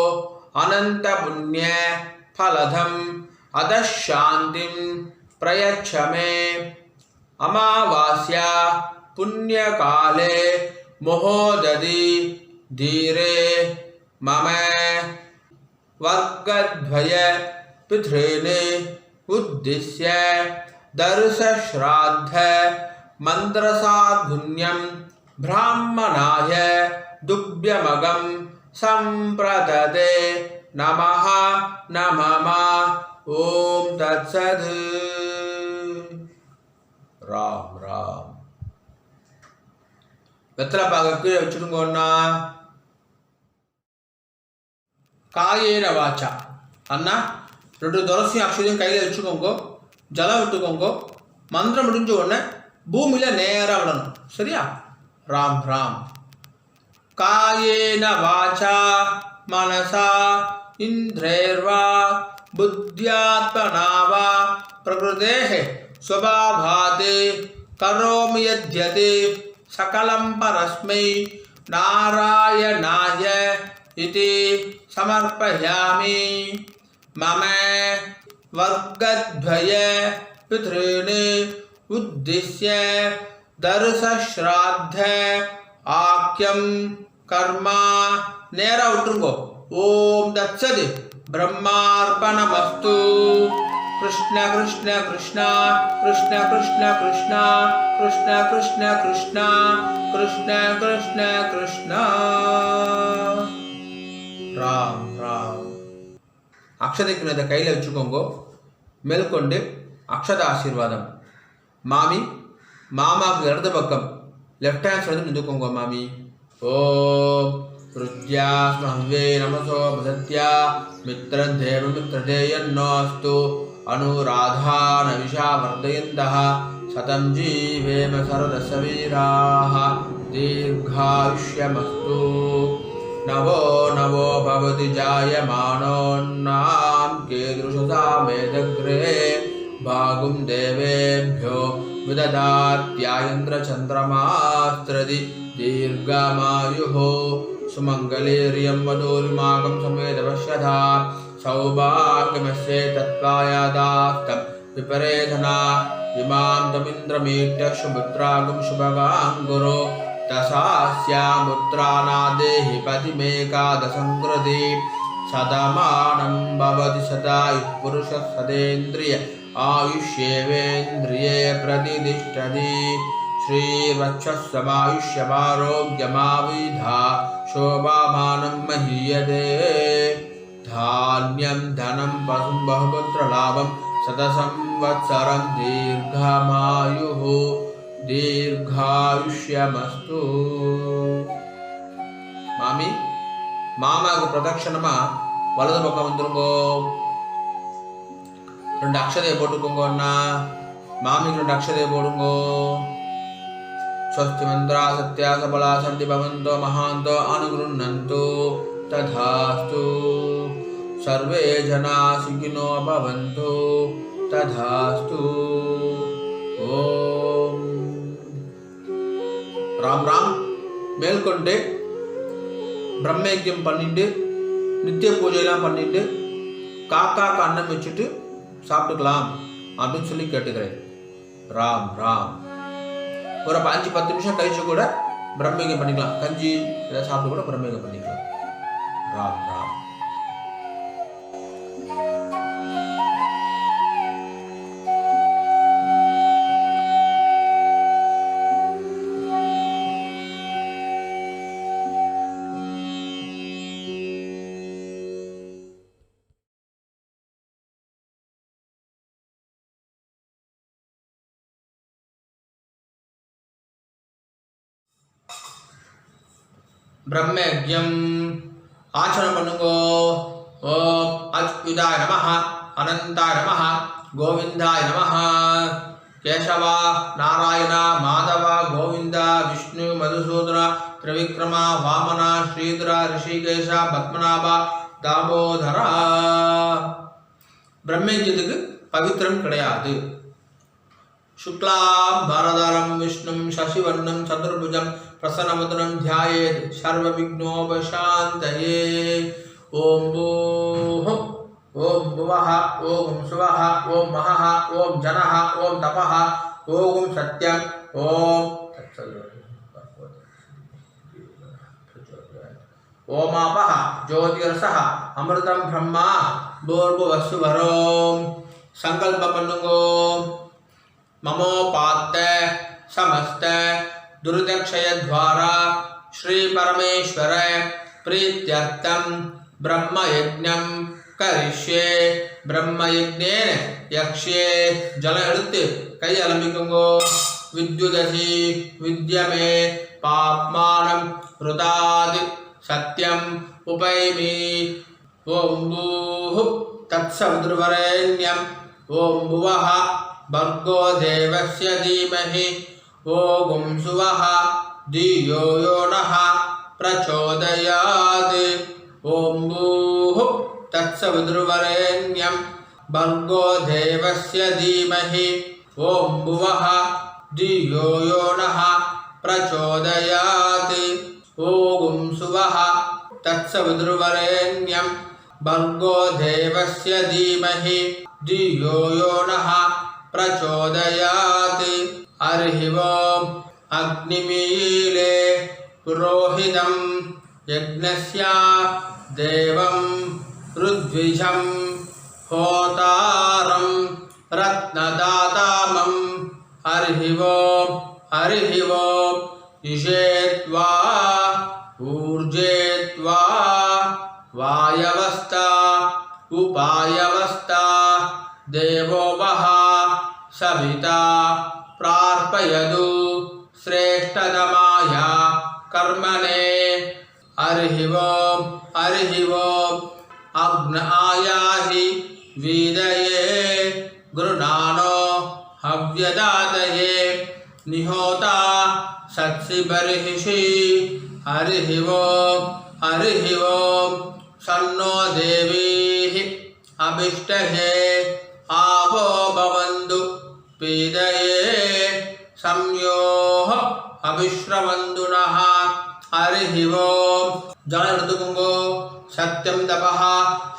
A: அனந்த புண்ணிய ஃபலதம் அதசாந்திம் பிரயச்சமே. அமாவாஸ்யா புண்ணியகாலே மோததி தீரே மம வர்க்கத்வய பித்ரேனே உத்திஸ்ய தர்சஸ்ராத்த மந்திரசாதுன்யம் பிராமணாய துப்யமகம் சம்பிரததே நமஹ நமம. ஓம் தத்சத். ராம் ராம். வெத்தலை பாக கீழே வச்சுடுங்கண்ணா. காயேன வாச்சா அண்ணா 2 துளசியும் அக்ஷதையும் கையில் வச்சுக்கோங்க. ஜலம் விட்டுக்கோங்க. மந்திரம் முடிஞ்ச உடனே பூமியில் நேராக விடணும். சரியா? ராம் ராம். காயேன வாச்சா மனசா இந்திரேர்வா புத்தியாத்மனா வா பிரகிருதேஹ ஸ்வபாவாதே கரோமி யத்யதே சகலம் பரஸ்மை நாராயணாய இதி சமர்ப்பயாமி. மம வர்க்கத்வய பித்ருணி உத்திஸ்ய தர்சஸ்ராத்த ஆக்யம் கர்மா. நேரா விட்டுருங்கோ. ஓம் தத்சத். பிரம்மார்ப்பணமஸ்து. கிருஷ்ண கிருஷ்ண கிருஷ்ணா கிருஷ்ண கிருஷ்ண கிருஷ்ணா கிருஷ்ண கிருஷ்ண கிருஷ்ணா கிருஷ்ண கிருஷ்ண கிருஷ்ணா. ராம் ராம். அக்ஷதைக்கு இதை கையில் வச்சுக்கோங்க. மேற்கொண்டு அக்ஷத ஆசீர்வாதம். மாமி மாமாவுக்கு இடது பக்கம் லெஃப்ட் ஹேண்ட் சைடு நின்றுக்கோங்க. மாமி ஓம் ருத்யா ஸ்மஹ்வே நமசோ மசத்யா மித்ரதேவ மித்ரதேயன்னோஸ்து அனுராதான விஷா வர்தயந்தः சதம் ஜீவேம சரதசவீராः தீர்காயுஷ்யமஸ்து. நவோ நவோ பவதி ஜாயமானோன்னாம் கீதృశசா மேதக்ரே பாகும் தேவேभ्यो விததாத்யாயந்திர சந்திரமாஸ்திரதி தீர்காமாயுः சுமங்கலேரியம் வதோரிமாகம் சமேதவஷ்யதா சௌபாகியமஸ்யே தத்வாயாதாஸ்தம் விபரேதனா இமாம் தமிந்திரமீட்ய சுபுத்ராகும் சுபகாங்குரு தசாஸ்யாமுத்ராநாதேஹி பதிமேகாதசங்கிருதி சதமானம் பவதி சதாயுः புருஷः சதேந்திரிய ஆயுஷ்யேவேந்திரியே பிரதிதிஷ்டதி. ஸ்ரீவத்சமாயுஷ்யமாரோக்யமாவிதா சோபாமானம் மஹீயதே. தான்யம் தனம் பசும் பகுபுத்திரலாபம் சதசம்வத்சரம் தீர்ఘமாயுः தீர்காயுஷ்யமஸ்து. மாமி மாமாவுக்கு பிரதட்சணமா வலது பக்கம் வந்துருங்கோ. 2 அக்ஷதையை போட்டுக்கோங்க அண்ணா. மாமிக்கு 2 அக்ஷதையை போடுங்கோ. ஸ்வஸ்தி மந்திரா சத்யா சபலா சந்தி பவந்தோ மகாந்தோ அனுகுருண்ணந்தோ ததாஸ்து. சர்வே ஜனா சுகினோ பவந்தோ ததாஸ்து. ஓம் ராம் ராம். மேற்கொண்டு பிரம்மயஜ்யம் பண்ணிட்டு நித்திய பூஜையெல்லாம் பண்ணிட்டு காக்காக்கு அன்னம் வச்சுட்டு சாப்பிட்டுக்கலாம் அப்படின்னு சொல்லி கேட்டுக்கிறேன். ராம் ராம். ஒரு 5-10 நிமிஷம் கழிச்சு கூட பிரம்மயஜ்யம் பண்ணிக்கலாம். கஞ்சி ஏதாவது சாப்பிட்டு கூட பிரம்மயஜ்யம் பண்ணிக்கலாம். ராம் ராம். பிரம்மயஜ்யம் ஆச்சரணம் பண்ணுங்கோ. ஓம் அச்சுதாய நமஹ அனந்தாய நமஹ கோவிந்தாய நமஹ கேசவா நாராயண மாதவ கோவிந்த விஷ்ணு मधुसूदन त्रिविक्रमा वामना श्रीधर ऋषिकेश पद्मनाभा दामोदरा பிரம்மேந்திரத்துக்கு பவித்திரம் கிடையாது. சுக்லாம் பரதரம் விஷ்ணும் சசிவர்ணம் சதுர்புஜம் பிரசன்னவதனம் த்யாயேத் சர்வ விக்னோபசாந்தயே. ஓம் பூஹ ஓம் புவஹ ஓம் சுவஹ ஓம் மஹஹ ஓம் ஜனஹ ஓம் தபஹ ஓம் சத்யம் ஓம் ओमापः ज्योतिरसः अमृतं ब्रह्मा भूर्भुवस्सुवरों संकल्प पन्नुगो ममोपात्त समस्त दुर्दक्षय द्वारा श्री परमेश्वर प्रीत्यर्थं ब्रह्मयज्ञं करिष्ये. ब्रह्मयज्ञेन यक्ष्ये जल एडुत्तु कई अलंबिकुंगो विद्युदसि विद्यमे पाप्मानं रुतादि सत्यम उपैमि. ओम भूः तत्सवितुर्वरेण्यं ओम भुवः भर्गो देवस्य धीमहि ओम सुवः धियो यो नः प्रचोदयात्. ओम भूः तत्सवितुर्वरेण्यं भर्गो देवस्य धीमहि ओम भुवः धियो यो नः प्रचोदयात्. ओम सुवः तत्सवितुर्वरेण्यं भर्गो देवस्य धीमहि धियो यो नः प्रचोदयात्. हरिः ओम् अग्निमीले पुरोहितं यज्ञस्य देवं ऋद्विजं होतारं रत्नदातामं. हरिः ओम् ईशेत्वा ऊर्जेत्वा वायवस्था उपायवस्था देवो वः सविता प्रार्पयतु श्रेष्ठतमाय कर्मणे. हरिः ओम् अग्न आयाहि वीदये गुरुनानो हव्यदातये निहोता सत्सि बर्हिषि. हरिः ओम् सन्नो देवीः अभिष्टहे आवो भवन्तु पीदये संयोः अभिश्रवन्तु नः. हरिः ओम् जल ऋतुकुंगो सत्यम तपः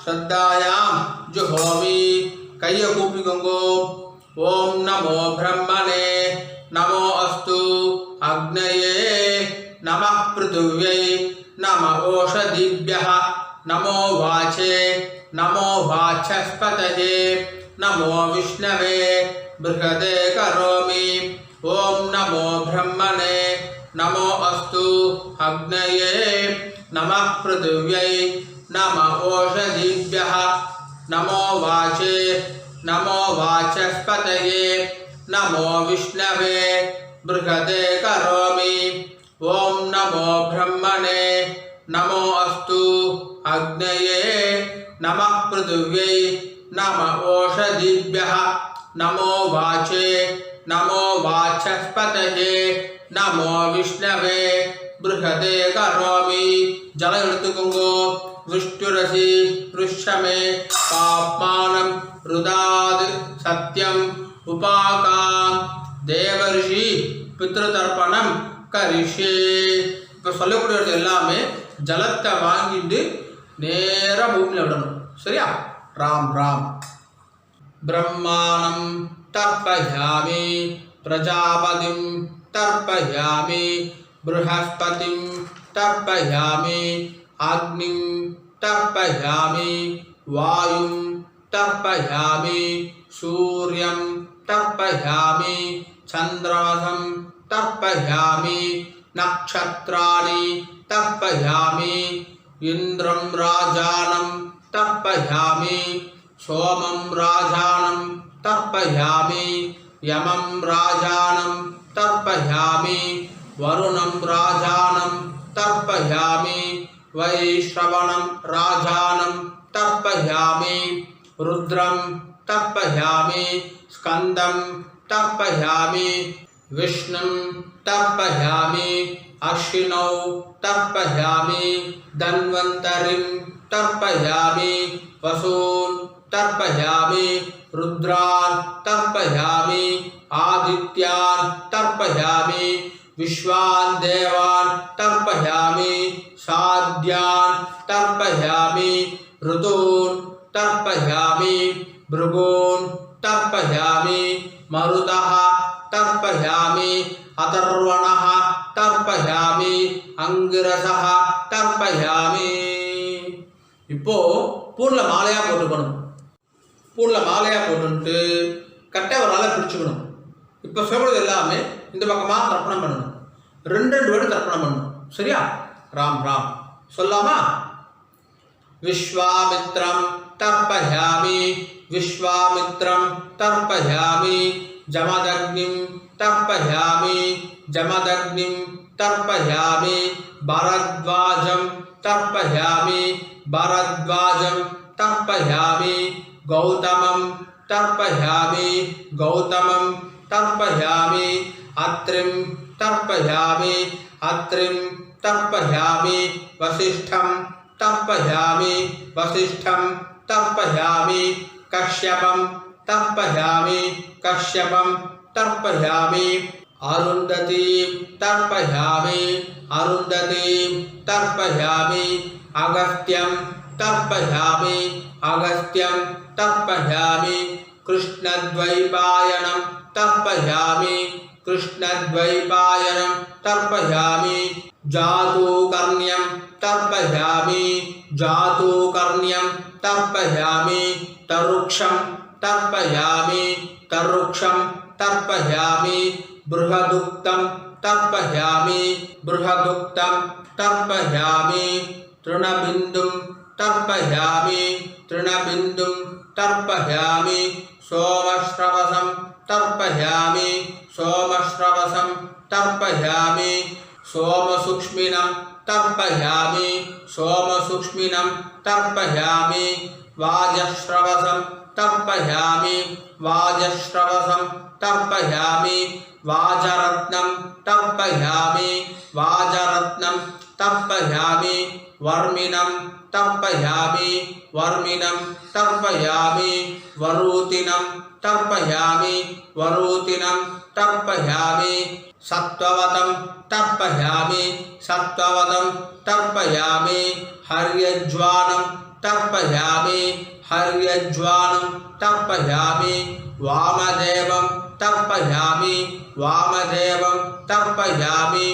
A: श्रद्धायां जुहोमि. कैयकूपिकुंगो ओम नमो ब्रह्मणे नमो अस्तु अग्नये नमः पृथिव्यै नमः ओषधिभ्यः नमो वाचे नमो वाचस्पतये नमो विष्णवे बृहदे करोमि. ओम नमो ब्रह्मणे नमो अस्तु अग्नये नमः पृथिव्यै नमः ओषधिभ्यः नमो वाचे नमो वाचस्पतये नमो विष्णवे बृहदे करोमि. ओम नमो ब्रह्मणे नमो अस्तु अग्नये नमः पृथिव्यै नमः ओषधिभ्यः नमो वाचे नमो वाचस्पतये नमो विष्णवे बृहदे करोमि. जल ऋतुकुंगो विष्णुरसि वृषमे पाप्मानं रुदाद सत्यम उपाकाम देवर्षि पितृतर्पणம் கரிஷே. இப்போ சொல்லக்கூடியது எல்லாமே ஜலத்தை வாங்கிட்டு நேராக பூமியில் விடணும். சரியா? ராம் ராம். பிரம்மாணம் தர்ப்பயாமி பிரஜாபதிம் தர்ப்பயாமி बृहस्पतिं तर्पयामि अग्निं तर्पयामि वायुं तर्पयामि सूर्यं तर्पयामि चन्द्रमसं तर्पयामि नक्षत्राणि तर्पयामि इन्द्रं राजानं तर्पयामि सोमं राजानं तर्पयामि यमं राजानं तर्पयामि वरुणं राजानं तर्पयामि वैश्रवणं राजानं तर्पयामि रुद्रं तर्पयामि स्कन्दं तर्पयामि विष्णुं तर्पयामि अश्विनौ तर्पयामि धन्वन्तरिं तर्पयामि वसून् तर्पयामि रुद्रान् तर्पयामि आदित्यान् तर्पयामि विश्वान् देवान् तर्पयामि साध्यान् तर्पयामि ऋतून् तर्पयामि भृगून् तर्पयामि मरुतः तर्पयामि अथर्वणः तर्पयामि अंगिरसः तर्पयामि। இப்போ பூர்ல மாலையா போட்டுக்கணும். பூர்ல மாலையா போட்டுட்டு கட்டை வரலால பிடிச்சுக்கணும். இப்போ சொல்றது எல்லாமே இந்த பக்கமா தர்ப்பணம் பண்ணணும். ரெண்டு வாட்டி தர்ப்பணம் பண்ணணும். சரியா? ராம் ராம் சொல்லாமா? विश्वामित्रं तर्पयामि विश्वामित्रं तर्पयामि जमदग्निं तर्पयामि जमदग्निं तर्पयामि भरद्वाजं तर्पयामि भरद्वाजं तर्पयामि गौतमं तर्पयामि गौतमं तर्पयामि अत्रिं तर्पयामि अत्रिं तर्पयामि वसिष्ठं तर्पयामि वसिष्ठं तर्पयामि कश्यपं तर्पयामि कश्यपं तर्पयामि अरुन्धतीं तर्पयामि अरुन्धतीं तर्पयामि अगस्त्यं तर्पयामि अगस्त्यं तर्पयामि कृष्णद्वैपायनं तर्पयामि कृष्णद्वैपायनं तर्पयामि जातूकर्ण्यं तर्पयामि जातूकर्ण्यं तर्पयामि तरुक्षं तर्पयामि तरुक्षं तर्पयामि बृहदुक्तं तर्पयामि बृहदुक्तं तर्पयामि तृणबिन्दुं तर्पयामि तृणबिन्दुं तर्पयामि सोमश्रवसं तर्पयामि सोमश्रवसं तर्पयामि सोमसूक्ष्मिनं तर्पयामि सोमसूक्ष्मिनं तर्पयामि वाजश्रवसं तर्पयामि वाजश्रवसं तर्पयामि वाजरत्नं तर्पयामि वाजरत्नं तर्पयामि वर्मिनं तर्पयामि वर्मिनं तर्पयामि वरूतिनं तर्पयामि वरूतिनं तर्पयामि सत्त्ववतं तर्पयामि सत्त्ववतं तर्पयामि हर्यज्वानं तर्पयामि हर्यज्वानं तर्पयामि वामदेवं तर्पयामि वामदेवं तर्पयामि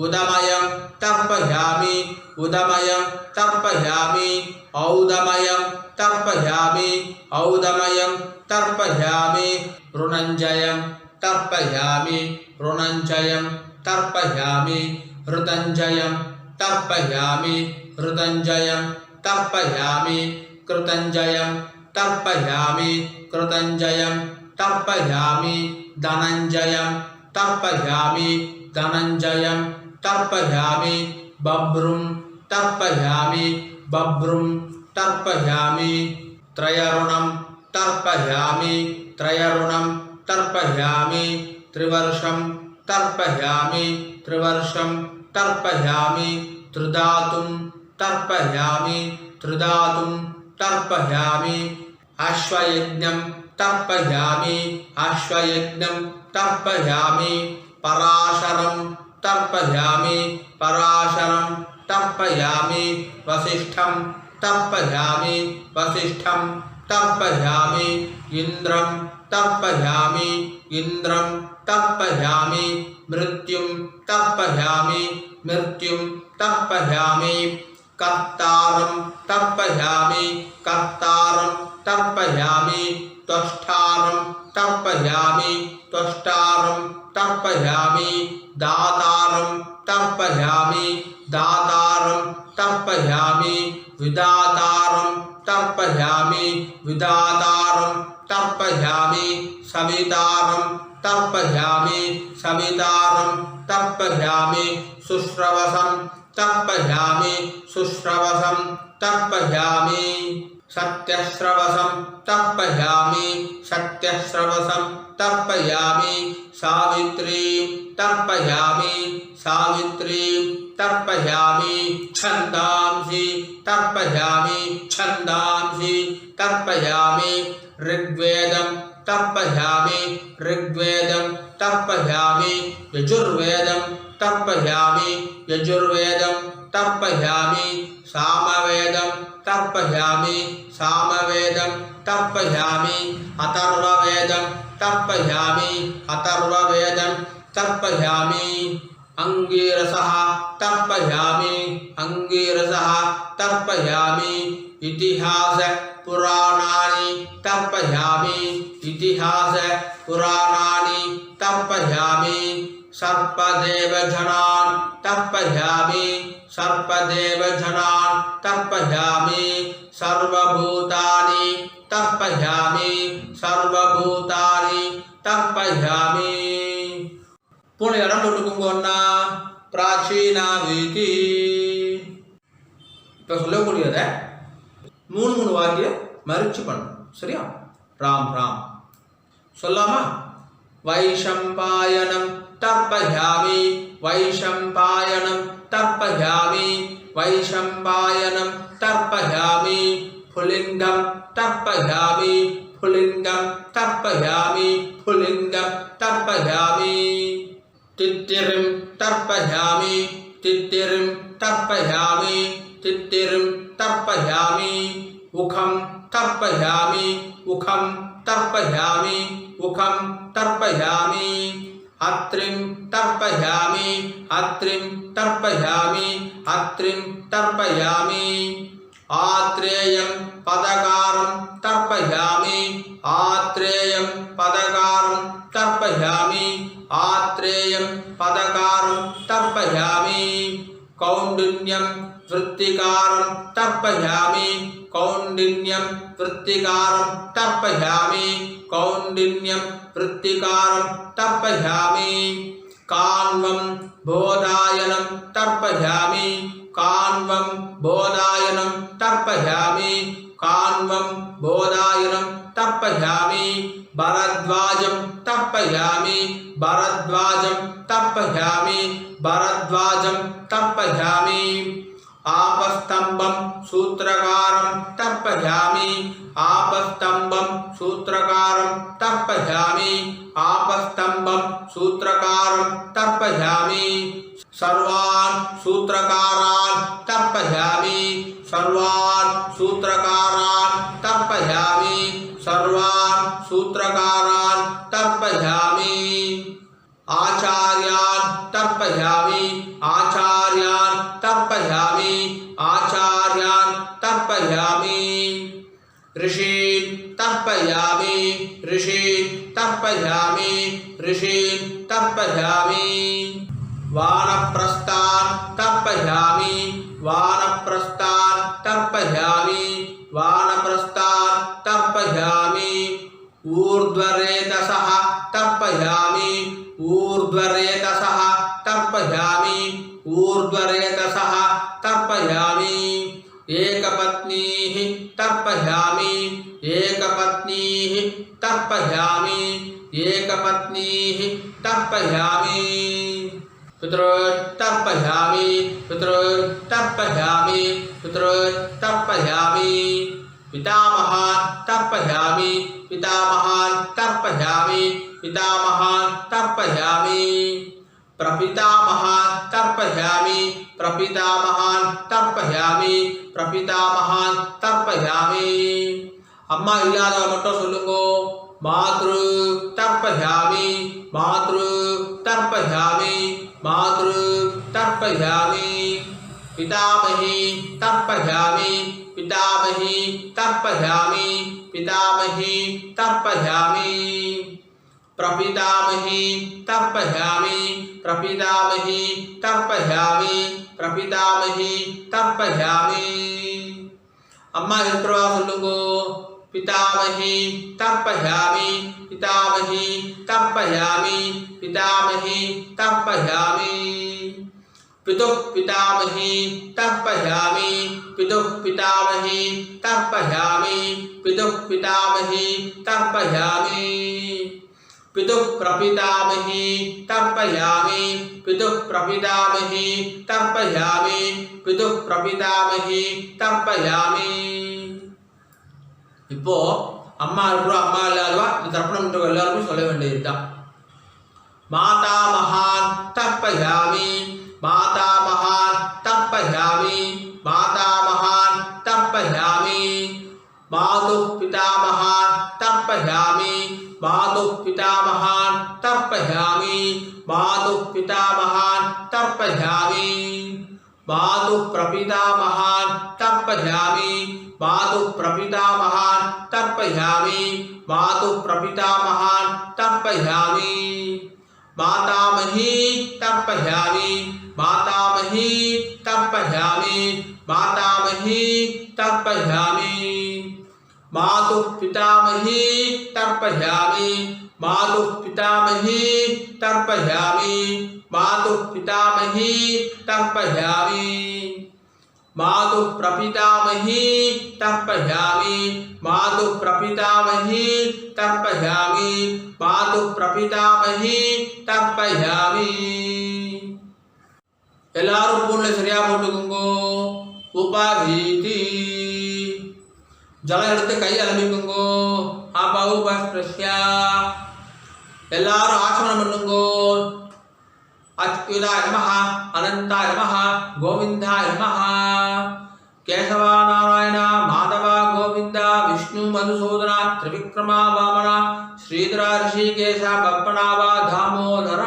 A: उदमयं तर्पयामि उदमयं तर्पयामि औदमयं तर्पयामि औदमयं तर्पयामि ऋणञ्जयं तर्पयामि ऋणञ्जयं तर्पयामि ऋतञ्जयं तर्पयामि ऋतञ्जयं तर्पयामि कृतञ्जयं तर्पयामि कृतञ्जयं तर्पयामि धनञ्जयं तर्पयामि धनञ्जयं तर्पयामि बभ्रुं तर्पयामि बभ्रुं तर्पयामि त्रयरुणं तर्पयामि त्रयरुणं तर्पयामि त्रिवर्षं तर्पयामि त्रिवर्षं तर्पयामि त्रिधातुं तर्पयामि त्रिधातुं तर्पयामि अश्वयज्ञं तर्पयामि अश्वयज्ञं तर्पयामि पराशरं तर्पयामि पराशरं तर्पयामि वसिष्ठं तर्पयामि वसिष्ठं तर्पयामि इन्द्रं तर्पयामि इन्द्रं तर्पयामि मृत्युं तर्पयामि मृत्युं तर्पयामि कर्तारं तर्पयामि कर्तारं तर्पयामि त्वष्टारं तर्पयामि त्वष्टारं तर्पयामि दातारं तर्पयामि दातारं तर्पयामि विधातारं तर्पयामि विधातारं तर्पयामि सवितारं तर्पयामि सवितारं तर्पयामि शुश्रवसं तर्पयामि शुश्रवसं तर्पयामि सत्यश्रवसं तर्पयामि सत्यश्रवसं तर्पयामि सावित्रीं तर्पयामि सावित्रीं तर्पयामि छन्दांसि तर्पयामि छन्दांसि तर्पयामि ऋग्वेदं तर्पयामि ऋग्वेदं तर्पयामि यजुर्वेदं तर्पयामि यजुर्वेदं तर्पयामि सामवेदं तर्पयामि सामवेदं तर्पयामि अथर्ववेदं तर्पयामि अथर्ववेदं तर्पयामि अंगीरसः तर्पयामि अंगीरसः तर्पयामि इतिहास पुराणानि तर्पयामि इतिहास पुराणानि तर्पयामि सर्पदेवजनान् तर्पयामि सर्पदेवजनान् तर्पयामि सर्वभूतानि तर्पयामि सर्वभूतानि तर्पयामि पूर्ण इடம் போட்டுக்கோங்கன்னா பிராச்சீனா வீதி இப்போ சொல்லக்கூடியதை மூணு வாக்கியம் மறிச்சு பண்ணணும் சரியா ராம் ராம் சொல்லாமா வைஷம்பாயனம் तर्पयामि वैशम्पायनं तर्पयामि वैशम्पायनं तर्पयामि पुलिङ्गं तर्पयामि पुलिङ्गं तर्पयामि पुलिङ्गं तर्पयामि तित्तिरिं तर्पयामि तित्तिरिं तर्पयामि तित्तिरिं तर्पयामि उखं तर्पयामि उखं तर्पयामि उखं तर्पयामि अत्रिं तर्पयामि अत्रिं तर्पयामि अत्रिं तर्पयामि आत्रेयं पदकारं तर्पयामि आत्रेयं पदकारं तर्पयामि आत्रेयं पदकारं तर्पयामि कौण्डिन्यं वृत्तिकारं तर्पयामि कौण्डिन्यं वृत्तिकारं तर्पयामि कौण्डिन्यं वृत्तिकारं तर्पयामि कान्वं बोधायनं तर्पयामि कान्वं बोधायनं तर्पयामि कान्वं बोधायनं तर्पयामि भरद्वाजं तर्पयामि भरद्वाजं तर्पयामि भरद्वाजं तर्पयामि आपस्तंभं सूत्रकारं तर्पयामि आपस्तंभं सूत्रकारं तर्पयामि आपस्तंभं सूत्रकारं तर्पयामि सर्वान् सूत्रकारान् तर्पयामि सर्वान् सूत्रकारान् तर्पयामि सर्वान् सूत्रकारान् तर्पयामि आचार्यान् तर्पयामि आचार्यान् तर्पयामि आचार्यान् तर्पयामि ऋषीन् तर्पयामि ऋषीन् तर्पयामि ऋषीन् तर्पयामि वानप्रस्थान् तर्पयामि वानप्रस्थान् तर्पयामि वानप्रस्थान् तर्पयामि ऊर्ध्वरेतसः तर्पयामि ऊर्ध्वरेतसः तर्पयामि ऊर्ध्वरेतसः तर्पयामि एकपत्नीः तर्पयामि एकपत्नीः तर्पयामि एकपत्नीः तर्पयामि पितॄन् तर्पयामि पितॄन् तर्पयामि पितॄन् तर्पयामि पितामहान् तर्पयामि पितामहान् तर्पयामि पितामहान् तर्पयामि प्रपितामहान् तर्पयामि प्रपितामहान् तर्पयामि प्रपितामहान् तर्पयामि अम्मा इल्लादवங்க மட்டும் சொல்லுங்க मातृ तर्पयामि मातृ तर्पयामि मातृ तर्पयामि पितामही तर्पयामि पितामही तर्पयामि पितामही तर्पयामि प्रपितामही तर्पयामि प्रपितामही तर्पयामि प्रपितामही तर्पयामि अम्मा இருக்கிறவா சொல்லுங்க पितामही तर्पयामि पितामही तर्पयामि पितामही तर्पयामि पितुः पितामही तर्पयामि पितुः पितामही तर्पयामि पितुः पितामही तर्पयामि पितुः प्रपितामही तर्पयामि पितुः प्रपितामही तर्पयामि पितुः प्रपितामही तर्पयामि இப்போ அம்மா இருக்கிறோம் அம்மா இல்லாதவா இந்த தர்ப்பணம் எல்லாருக்கும் சொல்ல வேண்டியதுதான் மாதா மகான் தர்ப்பயாமி மாதா மகான் தர்ப்பயாமி மாதா மகான் தர்ப்பயாமி மாது பிதாமகான் தர்ப்பயாமி மாது பிதாமகான் தர்ப்பயாமி மாது பிதாமகான் தர்ப்பயாமி மாது பிரபிதாமகான் தர்ப்பயாமி மாது பிரபிதாமகான் தர்ப்பயாமி மாது பிரபிதாமகான் தர்ப்பயாமி मातामही तर्पयामि मातामही तर्पयामि मातामही तर्पयामि मातुः पितामही तर्पयामि मातुः पितामही तर्पयामि मातुः पितामही तर्पयामि मातुः प्रपितामही तर्पयामि मातुः प्रपितामही तर्पयामि मातुः प्रपितामही तर्पयामि எல்லாரும் பூன்ல சரியா போட்டுக்கோங்க உபாதீதி ஜலம் எடுத்து கை அலம்பிக்கோங்க ஆபா உபஸ்பிரஸ்யா எல்லாரும் ஆசனம் பண்ணுங்க अच्युताय नमः अनंताय नमः गोविंदाय नमः केशवा नारायण माधव गोविंद विष्णु मधुसूदन त्रिविक्रमा वामन श्रीधर ऋषिकेश पद्मनाभ दामोदर।